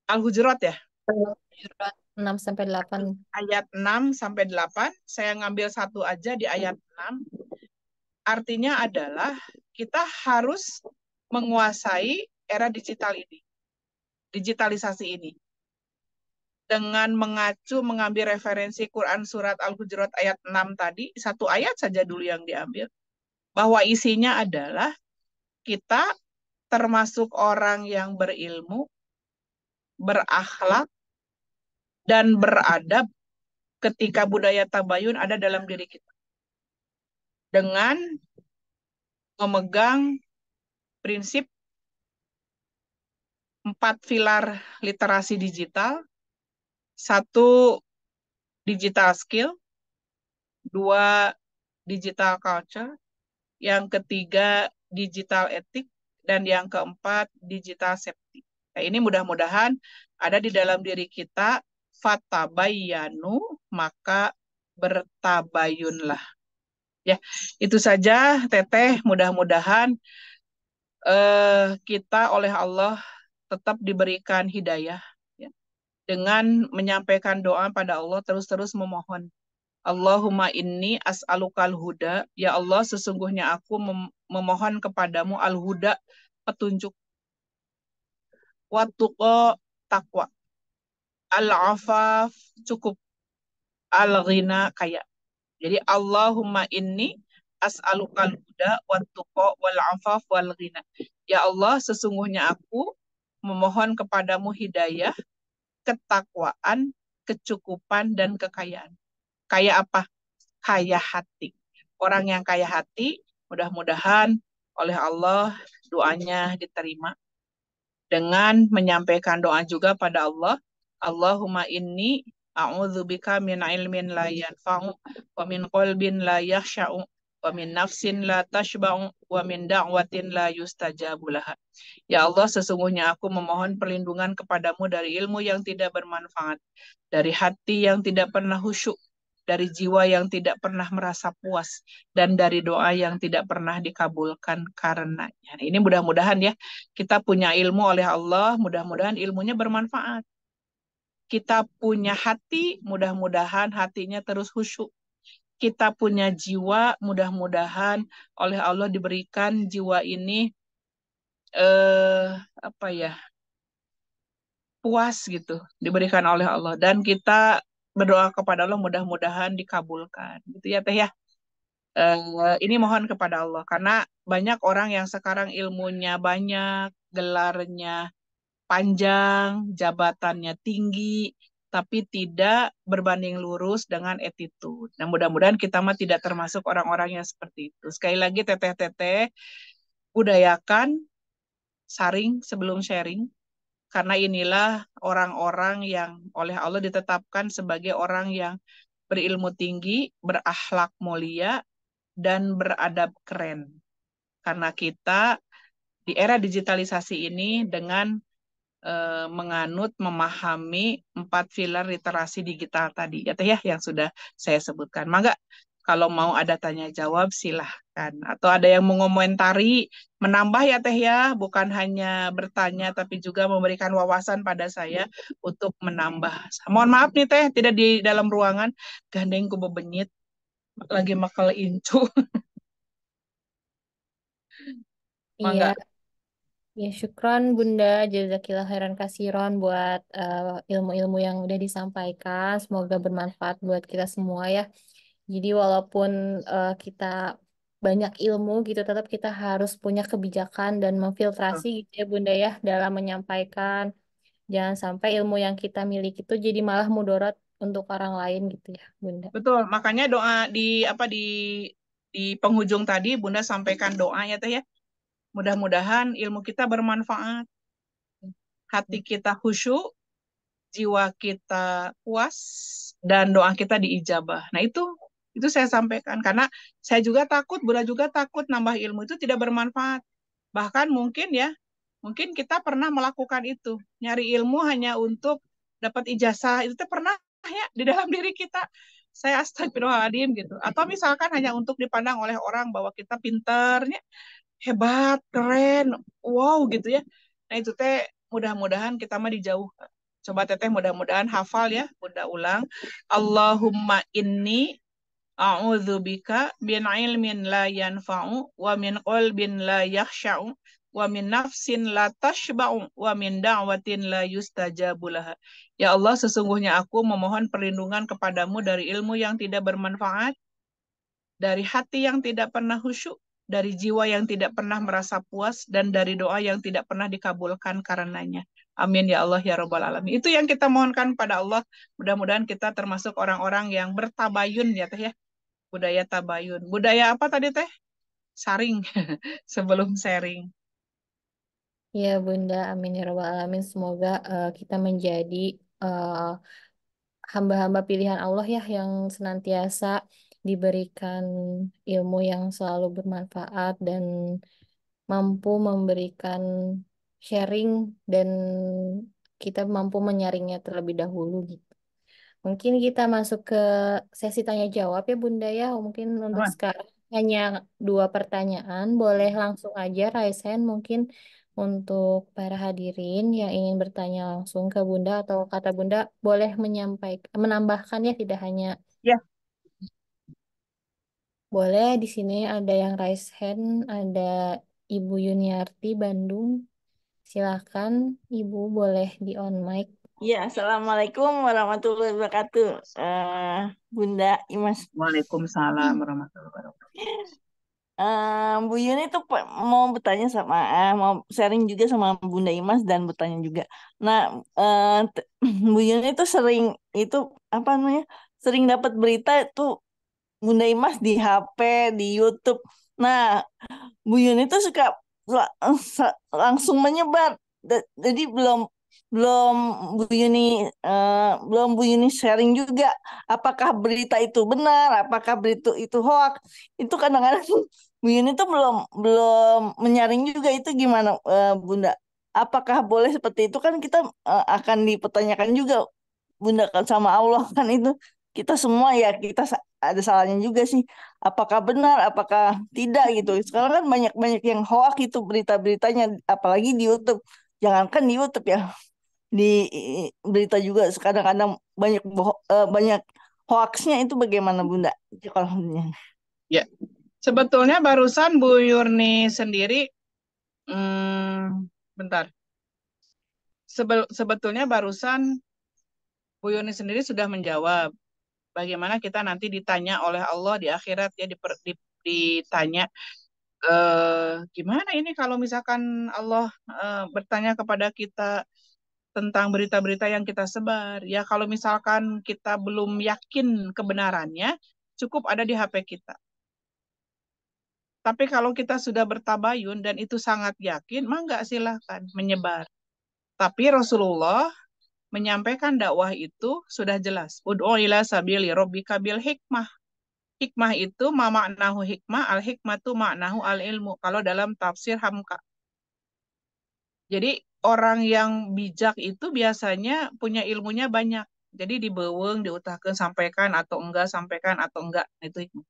Al-Hujurat ya. Surat 6 sampai 8. Ayat 6 sampai 8, saya ngambil satu aja di ayat 6. Artinya adalah kita harus menguasai era digital ini. digitalisasi ini. Dengan mengambil referensi Quran surat Al-Hujurat ayat 6 tadi, satu ayat saja dulu yang diambil, bahwa isinya adalah kita termasuk orang yang berilmu, berakhlak, dan beradab ketika budaya tabayun ada dalam diri kita. Dengan memegang prinsip 4 pilar literasi digital, 1 digital skill, 2 digital culture, yang ketiga digital etik, dan yang keempat digital safety. Nah, ini mudah-mudahan ada di dalam diri kita, fatabayyanu, maka bertabayunlah. Ya, itu saja Teteh, mudah-mudahan kita oleh Allah tetap diberikan hidayah ya, dengan menyampaikan doa pada Allah, terus-terus memohon. Allahumma inni as'alukal huda. Ya Allah, sesungguhnya aku memohon kepadamu al-huda, petunjuk. Wattuqa, takwa. Al-afaf, cukup. Al-ghina, kaya. Jadi Allahumma inni as'alukal huda, wattuqa, wal-afaf, wal-ghina. Ya Allah, sesungguhnya aku memohon kepadamu hidayah, ketakwaan, kecukupan, dan kekayaan. Kaya apa? Kaya hati. Orang yang kaya hati, mudah-mudahan oleh Allah doanya diterima. Dengan menyampaikan doa juga pada Allah, Allahumma inni a'udzubika min ilmin la yanfa'u, wa min qalbin la yakhsha'u, wa min nafsin la tashba'u, wa min da'watin la yustajabu laha. Ya Allah, sesungguhnya aku memohon perlindungan kepadamu dari ilmu yang tidak bermanfaat, dari hati yang tidak pernah khusyuk, dari jiwa yang tidak pernah merasa puas, dan dari doa yang tidak pernah dikabulkan karenanya. Ini mudah-mudahan ya, kita punya ilmu oleh Allah, mudah-mudahan ilmunya bermanfaat. Kita punya hati, mudah-mudahan hatinya terus khusyuk. Kita punya jiwa, mudah-mudahan oleh Allah diberikan jiwa ini apa ya, puas gitu, diberikan oleh Allah. Dan kita berdoa kepada Allah, mudah-mudahan dikabulkan. Gitu ya Teh ya. Ini mohon kepada Allah, karena banyak orang yang sekarang ilmunya banyak, gelarnya panjang, jabatannya tinggi, tapi tidak berbanding lurus dengan attitude. Nah, mudah-mudahan kita mah tidak termasuk orang-orang yang seperti itu. Sekali lagi, teteh-teteh, budayakan, saring sebelum sharing, karena inilah orang-orang yang oleh Allah ditetapkan sebagai orang yang berilmu tinggi, berakhlak mulia, dan beradab keren. Karena kita di era digitalisasi ini dengan menganut, memahami 4 pilar literasi digital tadi, ya Teh ya, yang sudah saya sebutkan. Mangga, kalau mau ada tanya jawab silahkan. Atau ada yang mengomentari, menambah ya Teh ya, bukan hanya bertanya tapi juga memberikan wawasan pada saya untuk menambah. Mohon maaf nih Teh, tidak di dalam ruangan, gandeng ku bebenyit, lagi makel incu. Iya, Mangga. ya syukron Bunda, jazakillah khairan kasiron buat ilmu-ilmu yang udah disampaikan. Semoga bermanfaat buat kita semua ya. Jadi walaupun kita banyak ilmu gitu, tetap kita harus punya kebijakan dan memfiltrasi gitu ya Bunda ya dalam menyampaikan. Jangan sampai ilmu yang kita miliki itu jadi malah mudarat untuk orang lain gitu ya Bunda. Betul, makanya doa di penghujung tadi Bunda sampaikan doa ya Teh ya. Mudah-mudahan ilmu kita bermanfaat, hati kita khusyuk, jiwa kita puas, dan doa kita diijabah. Nah, itu saya sampaikan karena saya juga takut, Bunda juga takut nambah ilmu itu tidak bermanfaat. Bahkan mungkin kita pernah melakukan itu, nyari ilmu hanya untuk dapat ijazah, itu pernah ya di dalam diri kita. Saya astagfirullahaladzim gitu. Atau misalkan hanya untuk dipandang oleh orang bahwa kita pinternya, hebat, keren, wow gitu ya. Nah itu Teh mudah-mudahan kita mah dijauhkan. Coba Teteh mudah-mudahan hafal ya, Bunda ulang. Allahumma inni a'udzubika min ilmin la yanfa'u wa min qalbin la yakhsha'u wa min nafsin la tashba'u wa min da'watin la yustajabu laha. Ya Allah, sesungguhnya aku memohon perlindungan kepadamu dari ilmu yang tidak bermanfaat, dari hati yang tidak pernah khusyuk, dari jiwa yang tidak pernah merasa puas, dan dari doa yang tidak pernah dikabulkan karenanya. Amin ya Allah ya Rabbal Alamin. Itu yang kita mohonkan pada Allah. Mudah-mudahan kita termasuk orang-orang yang bertabayun ya Teh ya. Budaya tabayun. Budaya apa tadi Teh? Saring sebelum sharing. Ya Bunda, amin ya Rabbal Alamin. Semoga kita menjadi eh, hamba-hamba pilihan Allah ya yang senantiasa diberikan ilmu yang selalu bermanfaat dan mampu memberikan sharing dan kita mampu menyaringnya terlebih dahulu gitu. Mungkin kita masuk ke sesi tanya jawab ya Bunda ya. Mungkin untuk Aman. sekarang hanya 2 pertanyaan. Boleh langsung aja raise hand mungkin untuk para hadirin yang ingin bertanya langsung ke Bunda atau kata Bunda boleh menambahkan ya tidak hanya Ya, boleh. Di sini ada yang raise hand, ada Ibu Yuniarti Bandung. Silakan Ibu boleh di on mic. Ya, Assalamualaikum warahmatullahi wabarakatuh. Bunda Imas. Waalaikumsalam warahmatullahi wabarakatuh. Bu Yuni tuh mau bertanya sama, mau sharing juga sama Bunda Imas dan bertanya juga. Nah, Bu Yuni tuh sering itu apa namanya? Sering dapat berita itu Bunda Imas di HP, di YouTube. Nah, Bu Yuni tuh suka langsung menyebar. Jadi belum belum Bu Yuni belum Bu Yuni sharing juga apakah berita itu benar, apakah berita itu hoax. Itu kadang-kadang Bu Yuni tuh belum belum menyaring juga itu gimana Bunda? Apakah boleh seperti itu kan kita akan dipertanyakan juga Bunda kan sama Allah kan itu kita semua ya kita ada salahnya juga sih. Apakah benar, apakah tidak gitu. Sekarang kan banyak-banyak yang hoax itu berita-beritanya, apalagi di YouTube. Jangankan di YouTube ya, di berita juga kadang-kadang banyak hoaxnya itu bagaimana Bunda? Kalau Ya. Sebetulnya barusan Bu Yurni sendiri, bentar. Sebetulnya barusan Bu Yurni sendiri sudah menjawab. Bagaimana kita nanti ditanya oleh Allah di akhirat ya ditanya gimana ini kalau misalkan Allah bertanya kepada kita tentang berita-berita yang kita sebar. Ya kalau misalkan kita belum yakin kebenarannya, cukup ada di HP kita. Tapi kalau kita sudah bertabayun dan itu sangat yakin, mah enggak silahkan menyebar. Tapi Rasulullah menyampaikan dakwah itu sudah jelas. Ud'u ila sabili rabbika bil hikmah. Hikmah itu ma maknahu hikmah, al hikmatu maknahu al ilmu. Kalau dalam tafsir Hamka. Jadi orang yang bijak itu biasanya punya ilmunya banyak. Jadi dibeuweung, diutahkeun sampaikan atau enggak, sampaikan atau enggak. Itu hikmah.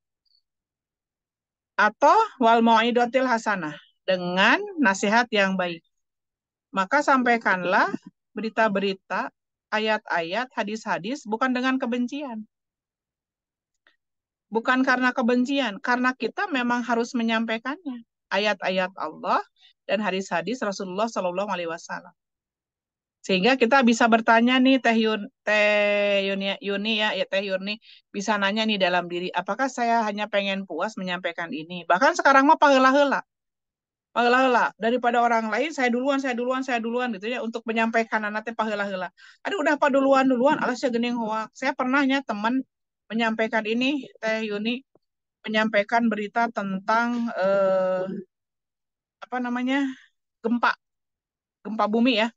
Atau wal mau'idotil hasanah. Dengan nasihat yang baik. Maka sampaikanlah berita-berita, ayat-ayat, hadis-hadis, bukan dengan kebencian. Bukan karena kebencian, karena kita memang harus menyampaikannya. Ayat-ayat Allah dan hadis-hadis Rasulullah Shallallahu Alaihi Wasallam. Sehingga kita bisa bertanya nih Yuni ya, Teh Yuni bisa nanya nih dalam diri, apakah saya hanya pengen puas menyampaikan ini? Bahkan sekarang mah paheula-heula. Paheula-heula daripada orang lain saya duluan gitu ya untuk menyampaikan anak teh paheula-heula. Aduh udah apa duluan alasnya gening hoak. Saya pernahnya teman menyampaikan ini Teh Yuni menyampaikan berita tentang apa namanya? gempa gempa bumi ya.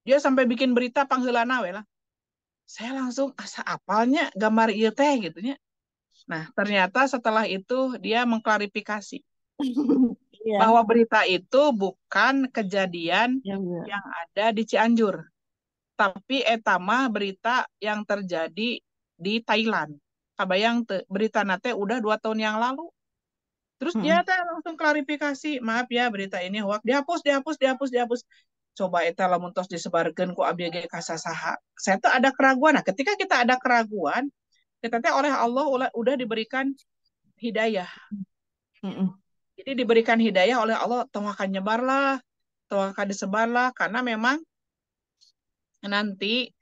Dia sampai bikin berita pangheulana we lah. Saya langsung asa apalnya gambar ieu teh gitu nya. Nah, ternyata setelah itu dia mengklarifikasi Iya, bahwa berita itu bukan kejadian ya benar. yang ada di Cianjur, tapi etama berita yang terjadi di Thailand. Kabayang berita nate udah 2 tahun yang lalu. Terus dia teh langsung klarifikasi, maaf ya berita ini hoax, dihapus. Coba eta lamun tos disebarkeun ku abdi ge kasasaha. Saya tuh ada keraguan. Nah, ketika kita ada keraguan, kita teh oleh Allah udah diberikan hidayah. Mm-mm. Jadi diberikan hidayah oleh Allah, tong akan nyebarlah, tong akan disebarlah, karena memang nanti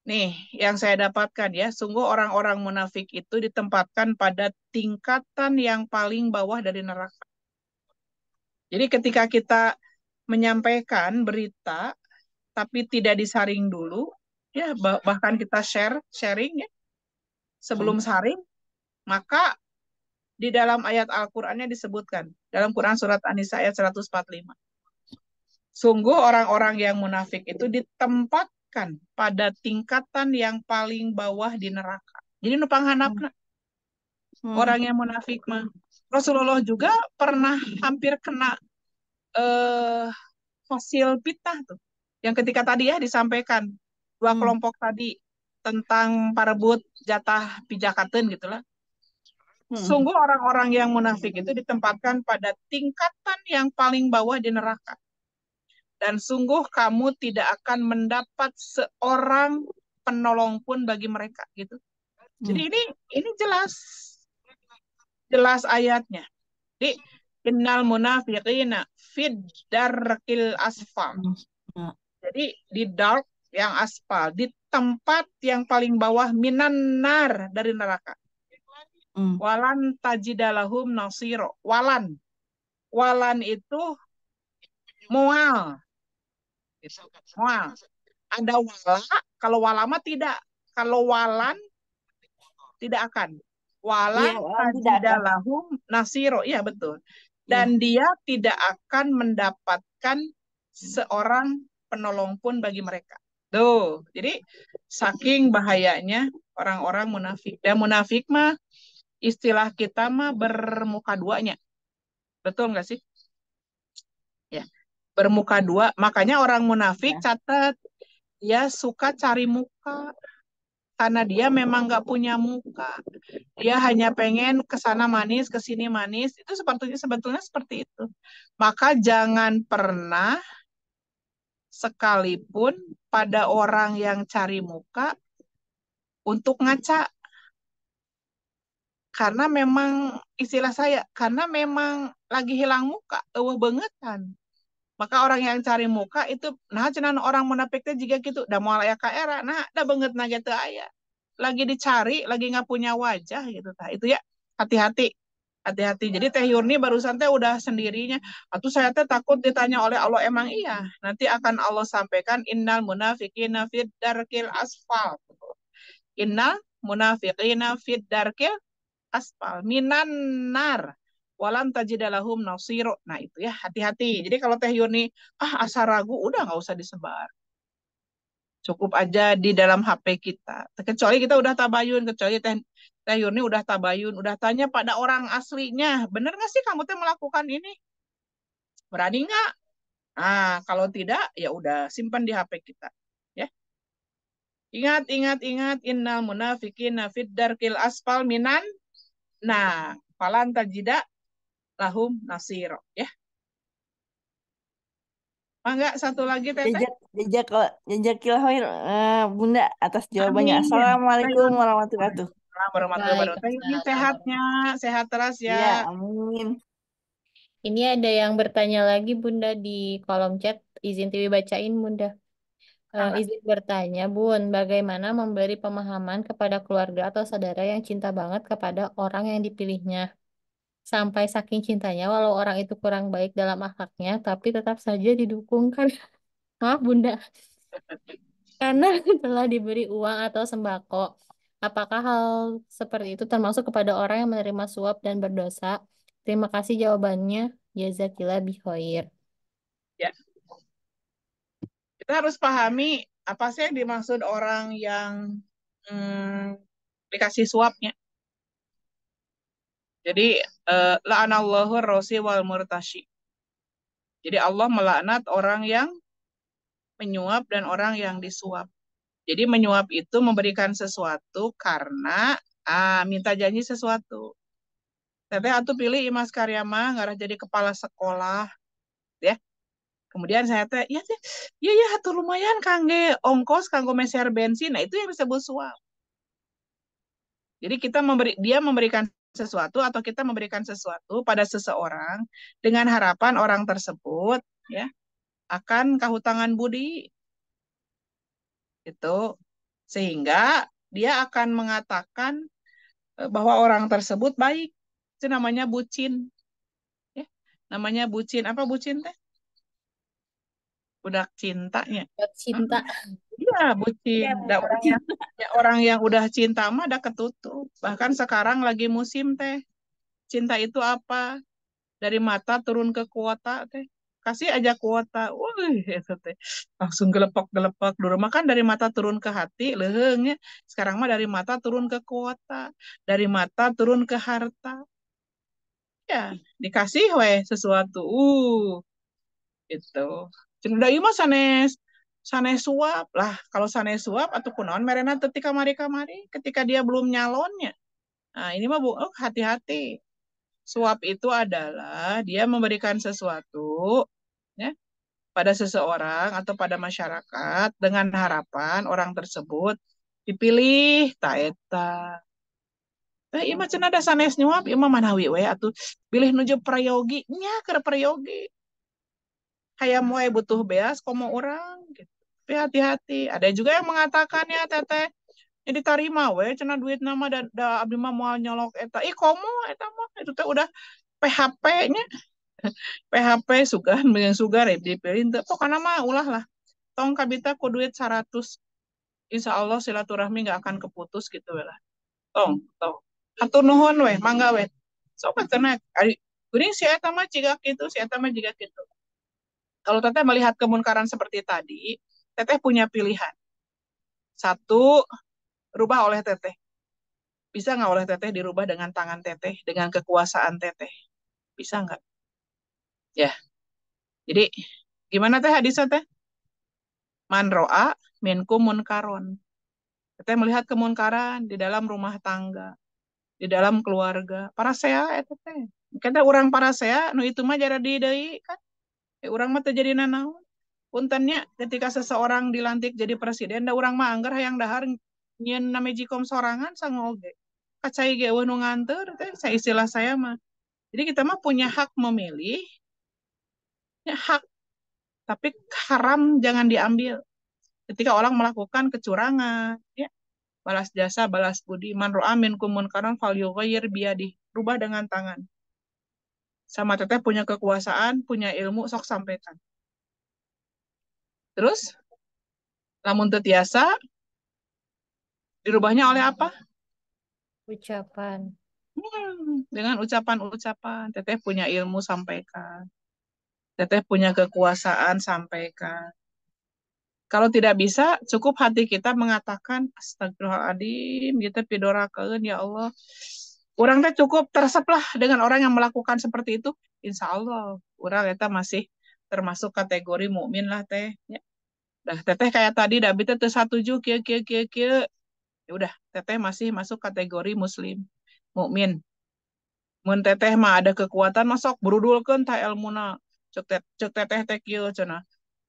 nih yang saya dapatkan ya, sungguh orang-orang munafik itu ditempatkan pada tingkatan yang paling bawah dari neraka. Jadi ketika kita menyampaikan berita tapi tidak disaring dulu, ya bahkan kita sharing ya, sebelum saring, maka di dalam ayat Al-Qur'annya disebutkan, dalam Quran surat An-Nisa ayat 145. Sungguh orang-orang yang munafik itu ditempatkan pada tingkatan yang paling bawah di neraka. Jadi numpang hanapna orang yang munafik mah. Rasulullah juga pernah hampir kena hasil fitnah tuh. Yang ketika tadi ya disampaikan dua kelompok tadi tentang parebut jatah pijakaten gitulah. Sungguh orang-orang yang munafik itu ditempatkan pada tingkatan yang paling bawah di neraka. Dan sungguh kamu tidak akan mendapat seorang penolong pun bagi mereka gitu. Jadi ini jelas ayatnya. Di innal munafiqina fid darkil asfal. Jadi di dark yang aspal, di tempat yang paling bawah minan nar dari neraka. Walan tajidalahum nasiro. Walan itu mual. Mual. Ada wala, kalau walama tidak. Kalau walan tidak akan. Walan tajidalahum nasiro. Iya betul. Dan dia tidak akan mendapatkan seorang penolong pun bagi mereka. Tuh, jadi saking bahayanya orang-orang munafik. Dan munafik mah istilah kita mah bermuka duanya. Betul nggak sih? Ya, bermuka dua. Makanya orang munafik catat, dia suka cari muka. Karena dia memang nggak punya muka. Dia hanya pengen kesana manis, kesini manis. Itu sebetulnya seperti itu. Maka jangan pernah sekalipun pada orang yang cari muka untuk ngaca. Karena memang istilah saya, karena memang lagi hilang muka, eueuh bangetan. Maka orang yang cari muka itu, nah cenah orang munafik teh juga gitu, da moal aya ka era, nah da beungeutna ge teu aya. Lagi dicari, lagi nggak punya wajah gitu tah. Itu ya, hati-hati. Hati-hati. Jadi Teh Yurni barusan teh udah sendirinya. Atuh saya teh takut ditanya oleh Allah, emang iya. Nanti akan Allah sampaikan innal munafiqina fid darkil asfal. Innal munafiqina fid darkil asfal minan nar walan tajidalahum nasiro. Nah itu ya, hati-hati. Jadi kalau Teh Yurni asa ragu, udah nggak usah disebar. Cukup aja di dalam HP kita. Kecuali kita udah tabayun, kecuali Teh Yurni udah tabayun, udah tanya pada orang aslinya, bener nggak sih kamu teh melakukan ini? Berani nggak? Nah, kalau tidak, ya udah simpan di HP kita. Ya. Ingat, innal munafiqina fid darkil asfal minan. Nah, falan tajida lahum nasiro. Ya. Mangga satu lagi Teteh. Jazakillah khair, Bunda, atas jawabannya. Amin. Assalamualaikum warahmatullahi wabarakatuh. Warahmatullahi wabarakatuh. Ini sehatnya, sehat terus ya. Ya, amin. Ini ada yang bertanya lagi Bunda di kolom chat. Izin Tiwi bacain Bunda. Izin bertanya Bun, bagaimana memberi pemahaman kepada keluarga atau saudara yang cinta banget kepada orang yang dipilihnya? Sampai saking cintanya walau orang itu kurang baik dalam akhlaknya, tapi tetap saja didukungkan. Maaf Bunda, karena telah diberi uang atau sembako. Apakah hal seperti itu termasuk kepada orang yang menerima suap dan berdosa? Terima kasih jawabannya. Jazakillah bikhair. Ya. Kita harus pahami apa sih yang dimaksud orang yang dikasih suapnya. Jadi la'anallahu rosi wal murtashi. Jadi Allah melaknat orang yang menyuap dan orang yang disuap. Jadi menyuap itu memberikan sesuatu karena minta janji sesuatu. Teteh atuh pilih Imas Karyama ngarah jadi kepala sekolah, ya. Kemudian saya teh, ya teh, ya atuh lumayan kangge ongkos kanggo meser bensin. Nah itu yang disebut suap. Jadi dia memberikan sesuatu atau kita memberikan sesuatu pada seseorang dengan harapan orang tersebut ya akan kahutangan budi itu sehingga dia akan mengatakan bahwa orang tersebut baik. Itu namanya bucin ya. Namanya bucin. Apa bucin teh? Budak cintanya. Buat cinta. Iya, bucin. Ya, orang Bucin. yang Ya, orang yang udah cinta mah udah ketutup. Bahkan sekarang lagi musim teh. Cinta itu apa? Dari mata turun ke kuota teh. Kasih aja kuota. Wih, itu teh. Langsung gelepok-gelepok. Dulu mah kan dari mata turun ke hati, lehengnya. Sekarang mah dari mata turun ke kuota. Dari mata turun ke harta. Ya, dikasih weh sesuatu. Itu. Cenah ieu mah sanes sanes suap lah. Kalau sanes suap atau kunaon merena teu kamari-kamari ketika dia belum nyalonnya. Nah, ini mah hati-hati. Suap itu adalah dia memberikan sesuatu ya pada seseorang atau pada masyarakat dengan harapan orang tersebut dipilih taeta. Iya mah cenah da sanes nyuap, ieu mah manawi we atuh pilih nuju prayogi nya keur prayogi. Kayak mau butuh beas komo orang gitu. Tapi hati-hati. Ada juga yang mengatakan ya teteh, jadi tarima we cenah duit nama da abdi mah moal nyolok eta. Ih komo eta mah itu teh udah PHP-nya. PHP sugan yang sugar ya dipilih teu. Pokoknya mah ulah lah. Tong kabita ku duit 100. Insya Allah silaturahmi nggak akan keputus gitu we lah. Tong. Hatur nuhun we, mangga we. Sok cenah ari geuning si eta mah jiga kitu, si eta mah jiga kitu. Kalau teteh melihat kemunkaran seperti tadi, teteh punya pilihan. Satu, rubah oleh teteh. Bisa nggak oleh teteh dirubah dengan tangan teteh, dengan kekuasaan teteh? Bisa nggak? Ya, jadi gimana teh hadisnya teh? Man ro'a minkum munkaron. Teteh melihat kemunkaran di dalam rumah tangga, di dalam keluarga. Parasea eta teh. Kita orang parasea, nu itu mah jadi deui kan. Orang mah terjadi nanaon. Puntennya ketika seseorang dilantik jadi presiden, da orang mah anggar hayang dahar nyeun na mejikom sorangan sangoge. Kacai ge eueuh nu nganteur teh, saya istilah saya mah. Jadi kita mah punya hak memilih, ya hak, tapi haram jangan diambil. Ketika orang melakukan kecurangan, ya balas jasa, balas budi. Man ro'a minkum munkaran falyughayyir biyadihi. Rubah dengan tangan. Sama teteh punya kekuasaan, punya ilmu, sok sampaikan. Terus, lamun teu tiasa, dirubahnya oleh apa? Ucapan. Dengan ucapan-ucapan. Teteh punya ilmu, sampaikan. Teteh punya kekuasaan, sampaikan. Kalau tidak bisa, cukup hati kita mengatakan, astagfirullahaladzim, kita pidorakeun, ya Allah. Orang teh cukup terseplah dengan orang yang melakukan seperti itu. Insya Allah, orang eta masih termasuk kategori mukmin lah teh. Ya. Dah teteh kayak tadi, Dabi teh teu satuju, kieu. Ya udah, teteh masih masuk kategori muslim, mukmin. Mun teteh mah ada kekuatan masuk berudulkeun tah ilmuna. Cek teteh teh kieu cenah.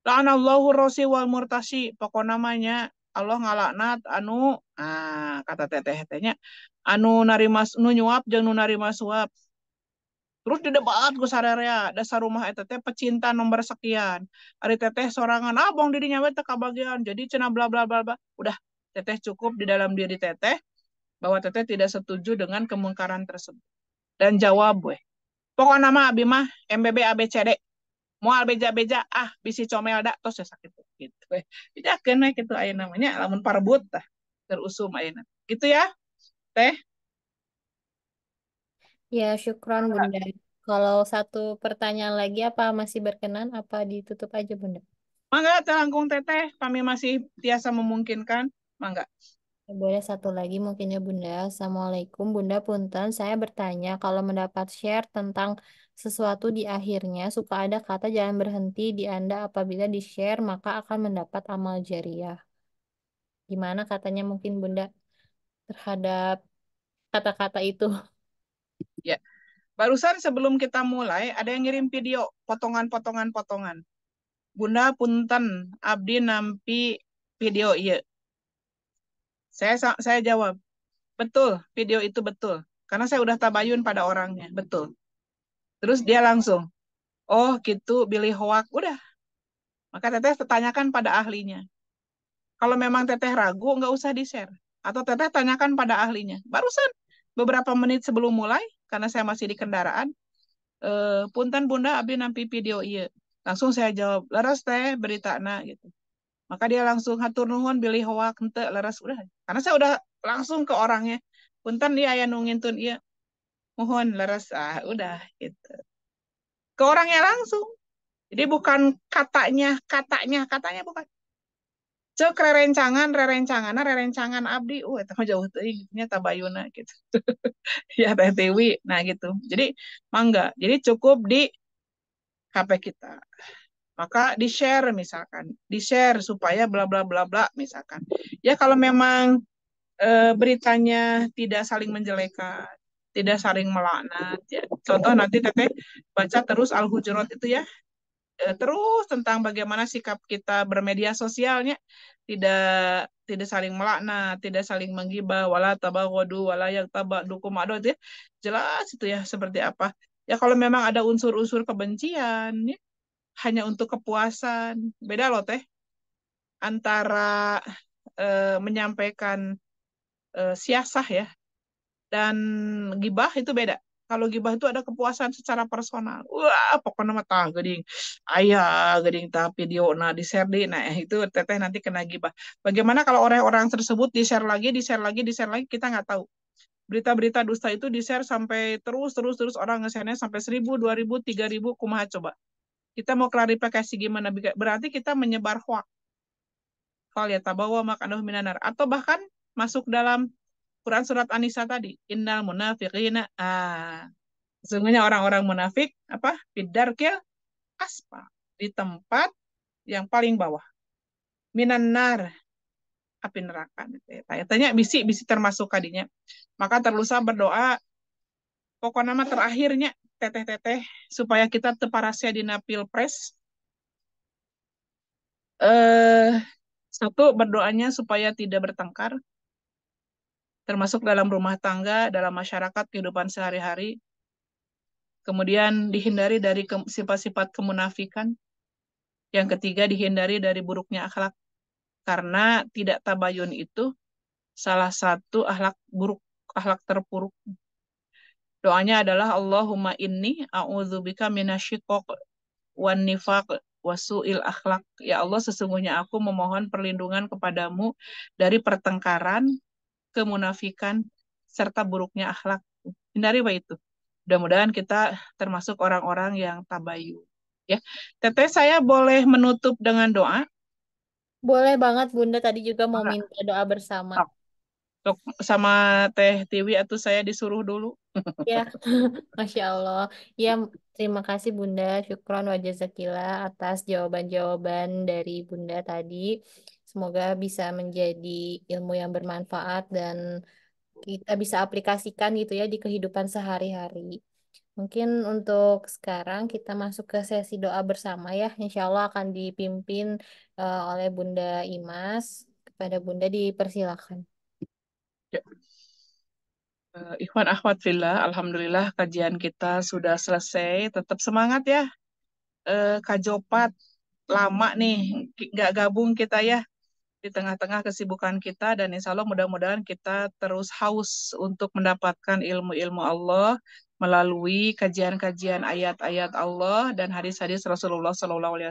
La'anallahu rosi wal murtasi. Pokok namanya Allah ngalaknat anu kata teteh tehnya anu narima nu nyuap jeung nu narima suap. Terus didebat ku sararea dasar rumah eta teh pecinta nomor sekian. Ari teteh sorangan bong dirinya we teu kabagian. Jadi cenah bla bla bla bla. Udah teteh cukup di dalam diri teteh bahwa teteh tidak setuju dengan kemungkaran tersebut. Dan jawab weh. Pokok nama abi mah MBB ABCD. Moal beja-beja bisi comel dak tos sakit gitu weh. Bejakeun we kitu aya namanya lamun parbut tah terusum ayeuna. Gitu ya, Teh. Ya, syukron Bunda. Kalau satu pertanyaan lagi apa masih berkenan? Apa ditutup aja Bunda? Mangga telangkung Teteh, kami masih tiasa memungkinkan. Mangga. Boleh satu lagi mungkin ya Bunda. Assalamualaikum Bunda Punten. Saya bertanya kalau mendapat share tentang sesuatu di akhirnya suka ada kata jangan berhenti di Anda apabila di-share maka akan mendapat amal jariah. Gimana katanya mungkin Bunda terhadap kata-kata itu? Ya. Barusan sebelum kita mulai ada yang ngirim video potongan-potongan. Bunda punten abdi nampi video iya. Saya jawab, betul, video itu betul. Karena saya udah tabayun pada orangnya, betul. Terus dia langsung, oh gitu, Billy hoak, udah. Maka teteh tanyakan pada ahlinya. Kalau memang teteh ragu, nggak usah di-share. Atau teteh tanyakan pada ahlinya. Barusan beberapa menit sebelum mulai, karena saya masih di kendaraan, punten bunda abdi nampi video iya. Langsung saya jawab, leres teh berita na gitu. Maka dia langsung hatur nuhun Billy hoak henteu leres udah. Karena saya udah langsung ke orangnya. Punten dia aya nu ngintun iya. Mohon leres udah gitu. Ke orangnya langsung. Jadi bukan katanya bukan. Cek rerencangan abdi, itu mah jauh teuing nya tabayuna gitu. Ya Teh Tiwi, nah gitu. Jadi mangga. Jadi cukup di HP kita. Maka di-share misalkan, di-share supaya bla bla bla bla misalkan. Ya kalau memang beritanya tidak saling menjelekan, tidak saling melaknat ya. Contoh nanti Teteh baca terus Al-Hujurat itu ya, terus tentang bagaimana sikap kita bermedia sosialnya, tidak saling melaknat, tidak saling menggibah, wala tabaghadu, wala yaktabadukum ado itu ya. Jelas itu ya seperti apa. Ya kalau memang ada unsur-unsur kebencian ya, hanya untuk kepuasan. Beda loh Teh antara menyampaikan siasah ya dan gibah itu beda. Kalau gibah itu ada kepuasan secara personal. Wah, pokoknya mah tah geuning. Ayah geuning tah video nah di-share di. Nah, itu teteh nanti kena gibah. Bagaimana kalau orang-orang tersebut di-share lagi, di-share lagi, di-share lagi, kita nggak tahu. Berita-berita dusta itu di-share sampai terus orang nge-share-nya sampai 1.000, 2.000, 3.000, kumaha coba. Kita mau klarifikasi gimana? Berarti kita menyebar hoax. Fal yatabawa maq'adahu minan nar. Atau bahkan masuk dalam Quran surat An-Nisa tadi, innal munafiqina sesungguhnya orang-orang munafik apa? Fidarkil aspa, di tempat yang paling bawah. Minan nar, api neraka. Tanya bisi bisi termasuk kadinya. Maka terlusa berdoa pokoknya nama terakhirnya teteh-teteh supaya kita teparasya dina pilpres. Eh satu berdoanya supaya tidak bertengkar termasuk dalam rumah tangga, dalam masyarakat, kehidupan sehari-hari. Kemudian dihindari dari sifat-sifat kemunafikan. Yang ketiga dihindari dari buruknya akhlak. Karena tidak tabayun itu salah satu akhlak buruk, akhlak terpuruk. Doanya adalah Allahumma inni a'udzubika minasyiqaq wan nifaq wasu'il akhlak. Ya Allah, sesungguhnya aku memohon perlindungan kepadamu dari pertengkaran, kemunafikan, serta buruknya akhlak. Hindari apa itu. Mudah-mudahan kita termasuk orang-orang yang tabayun. Ya, Teteh saya boleh menutup dengan doa? Boleh banget Bunda, tadi juga mau Enggak. minta doa bersama. Sama Teh Tiwi atau saya disuruh dulu? Ya, Masya Allah. Ya, terima kasih Bunda. Syukron wa jazakillah atas jawaban-jawaban dari Bunda tadi. Semoga bisa menjadi ilmu yang bermanfaat dan kita bisa aplikasikan gitu ya di kehidupan sehari-hari. Mungkin untuk sekarang kita masuk ke sesi doa bersama ya. Insya Allah akan dipimpin oleh Bunda Imas. Kepada Bunda dipersilakan. Ya. Ikhwan akhwat fillah, alhamdulillah kajian kita sudah selesai. Tetap semangat ya. Kajopat lama nih nggak gabung kita ya di tengah-tengah kesibukan kita dan insya Allah mudah-mudahan kita terus haus untuk mendapatkan ilmu-ilmu Allah melalui kajian-kajian ayat-ayat Allah dan hadis-hadis Rasulullah SAW.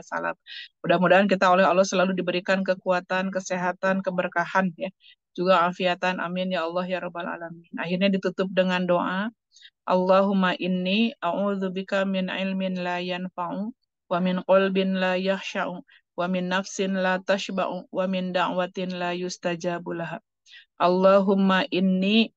Mudah-mudahan kita oleh Allah selalu diberikan kekuatan, kesehatan, keberkahan ya. Juga afiatan, amin ya Allah ya Rabbal Alamin. Akhirnya ditutup dengan doa. Allahumma inni a'udzubika min ilmin la yanfa'u wa min qalbin la yakhsha'u wa min nafsin la tashba'u wa min da'watin la yustajabu laha. Allahumma inni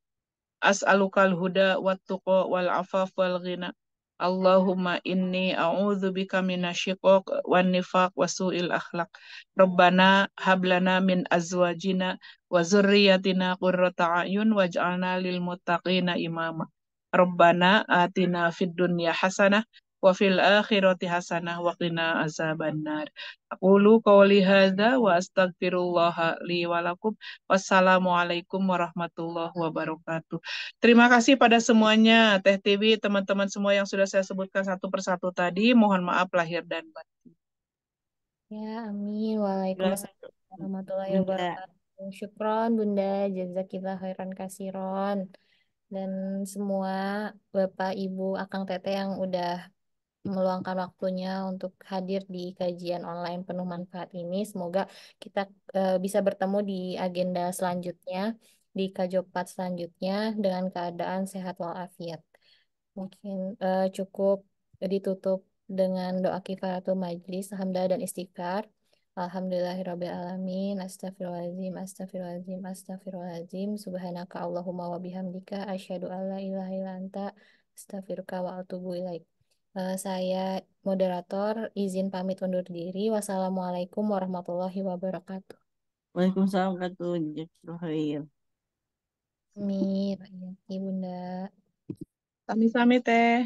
as'alukal huda wat tuqa wal afaf wal ghina. Allahumma inni a'udzubika minasyiqaq wan nifaq wa su'il akhlaq. Rabbana hablana min azwajina wa zurriyyatina qurrata a'yun waj'alna lil muttaqina imama. Rabbana atina fid dunya hasanah wa fil akhirati hasanah wa qina azabannar. Aqulu qawli hadza wa astaghfirullah li wa lakum. Wassalamualaikum warahmatullahi wabarakatuh. Terima kasih pada semuanya, Teh Tiwi, teman-teman semua yang sudah saya sebutkan satu persatu tadi. Mohon maaf lahir dan batin. Ya, amin. Waalaikumsalam warahmatullahi Bunda. wabarakatuh. Syukron, Bunda. Jazakillah khairan kasiron. Dan semua Bapak, Ibu, Akang Teteh yang udah meluangkan waktunya untuk hadir di kajian online penuh manfaat ini. Semoga kita bisa bertemu di agenda selanjutnya, di Kajopat selanjutnya dengan keadaan sehat walafiat. Mungkin cukup ditutup dengan doa kifaratul majlis, hamdalah dan istighfar. Alhamdulillahirabbil alamin. Astagfirullahaladzim, astagfirullahaladzim, astagfirullahaladzim. Subhanaka Allahumma wa bihamdika asyhadu an la ilaha illa anta astaghfiruka wa atubu ilaik. Saya moderator izin pamit undur diri. Wassalamualaikum warahmatullahi wabarakatuh. Waalaikumsalam warahmatullahi wabarakatuh. Amin. Ya, Bunda. Sami-sami, Teh.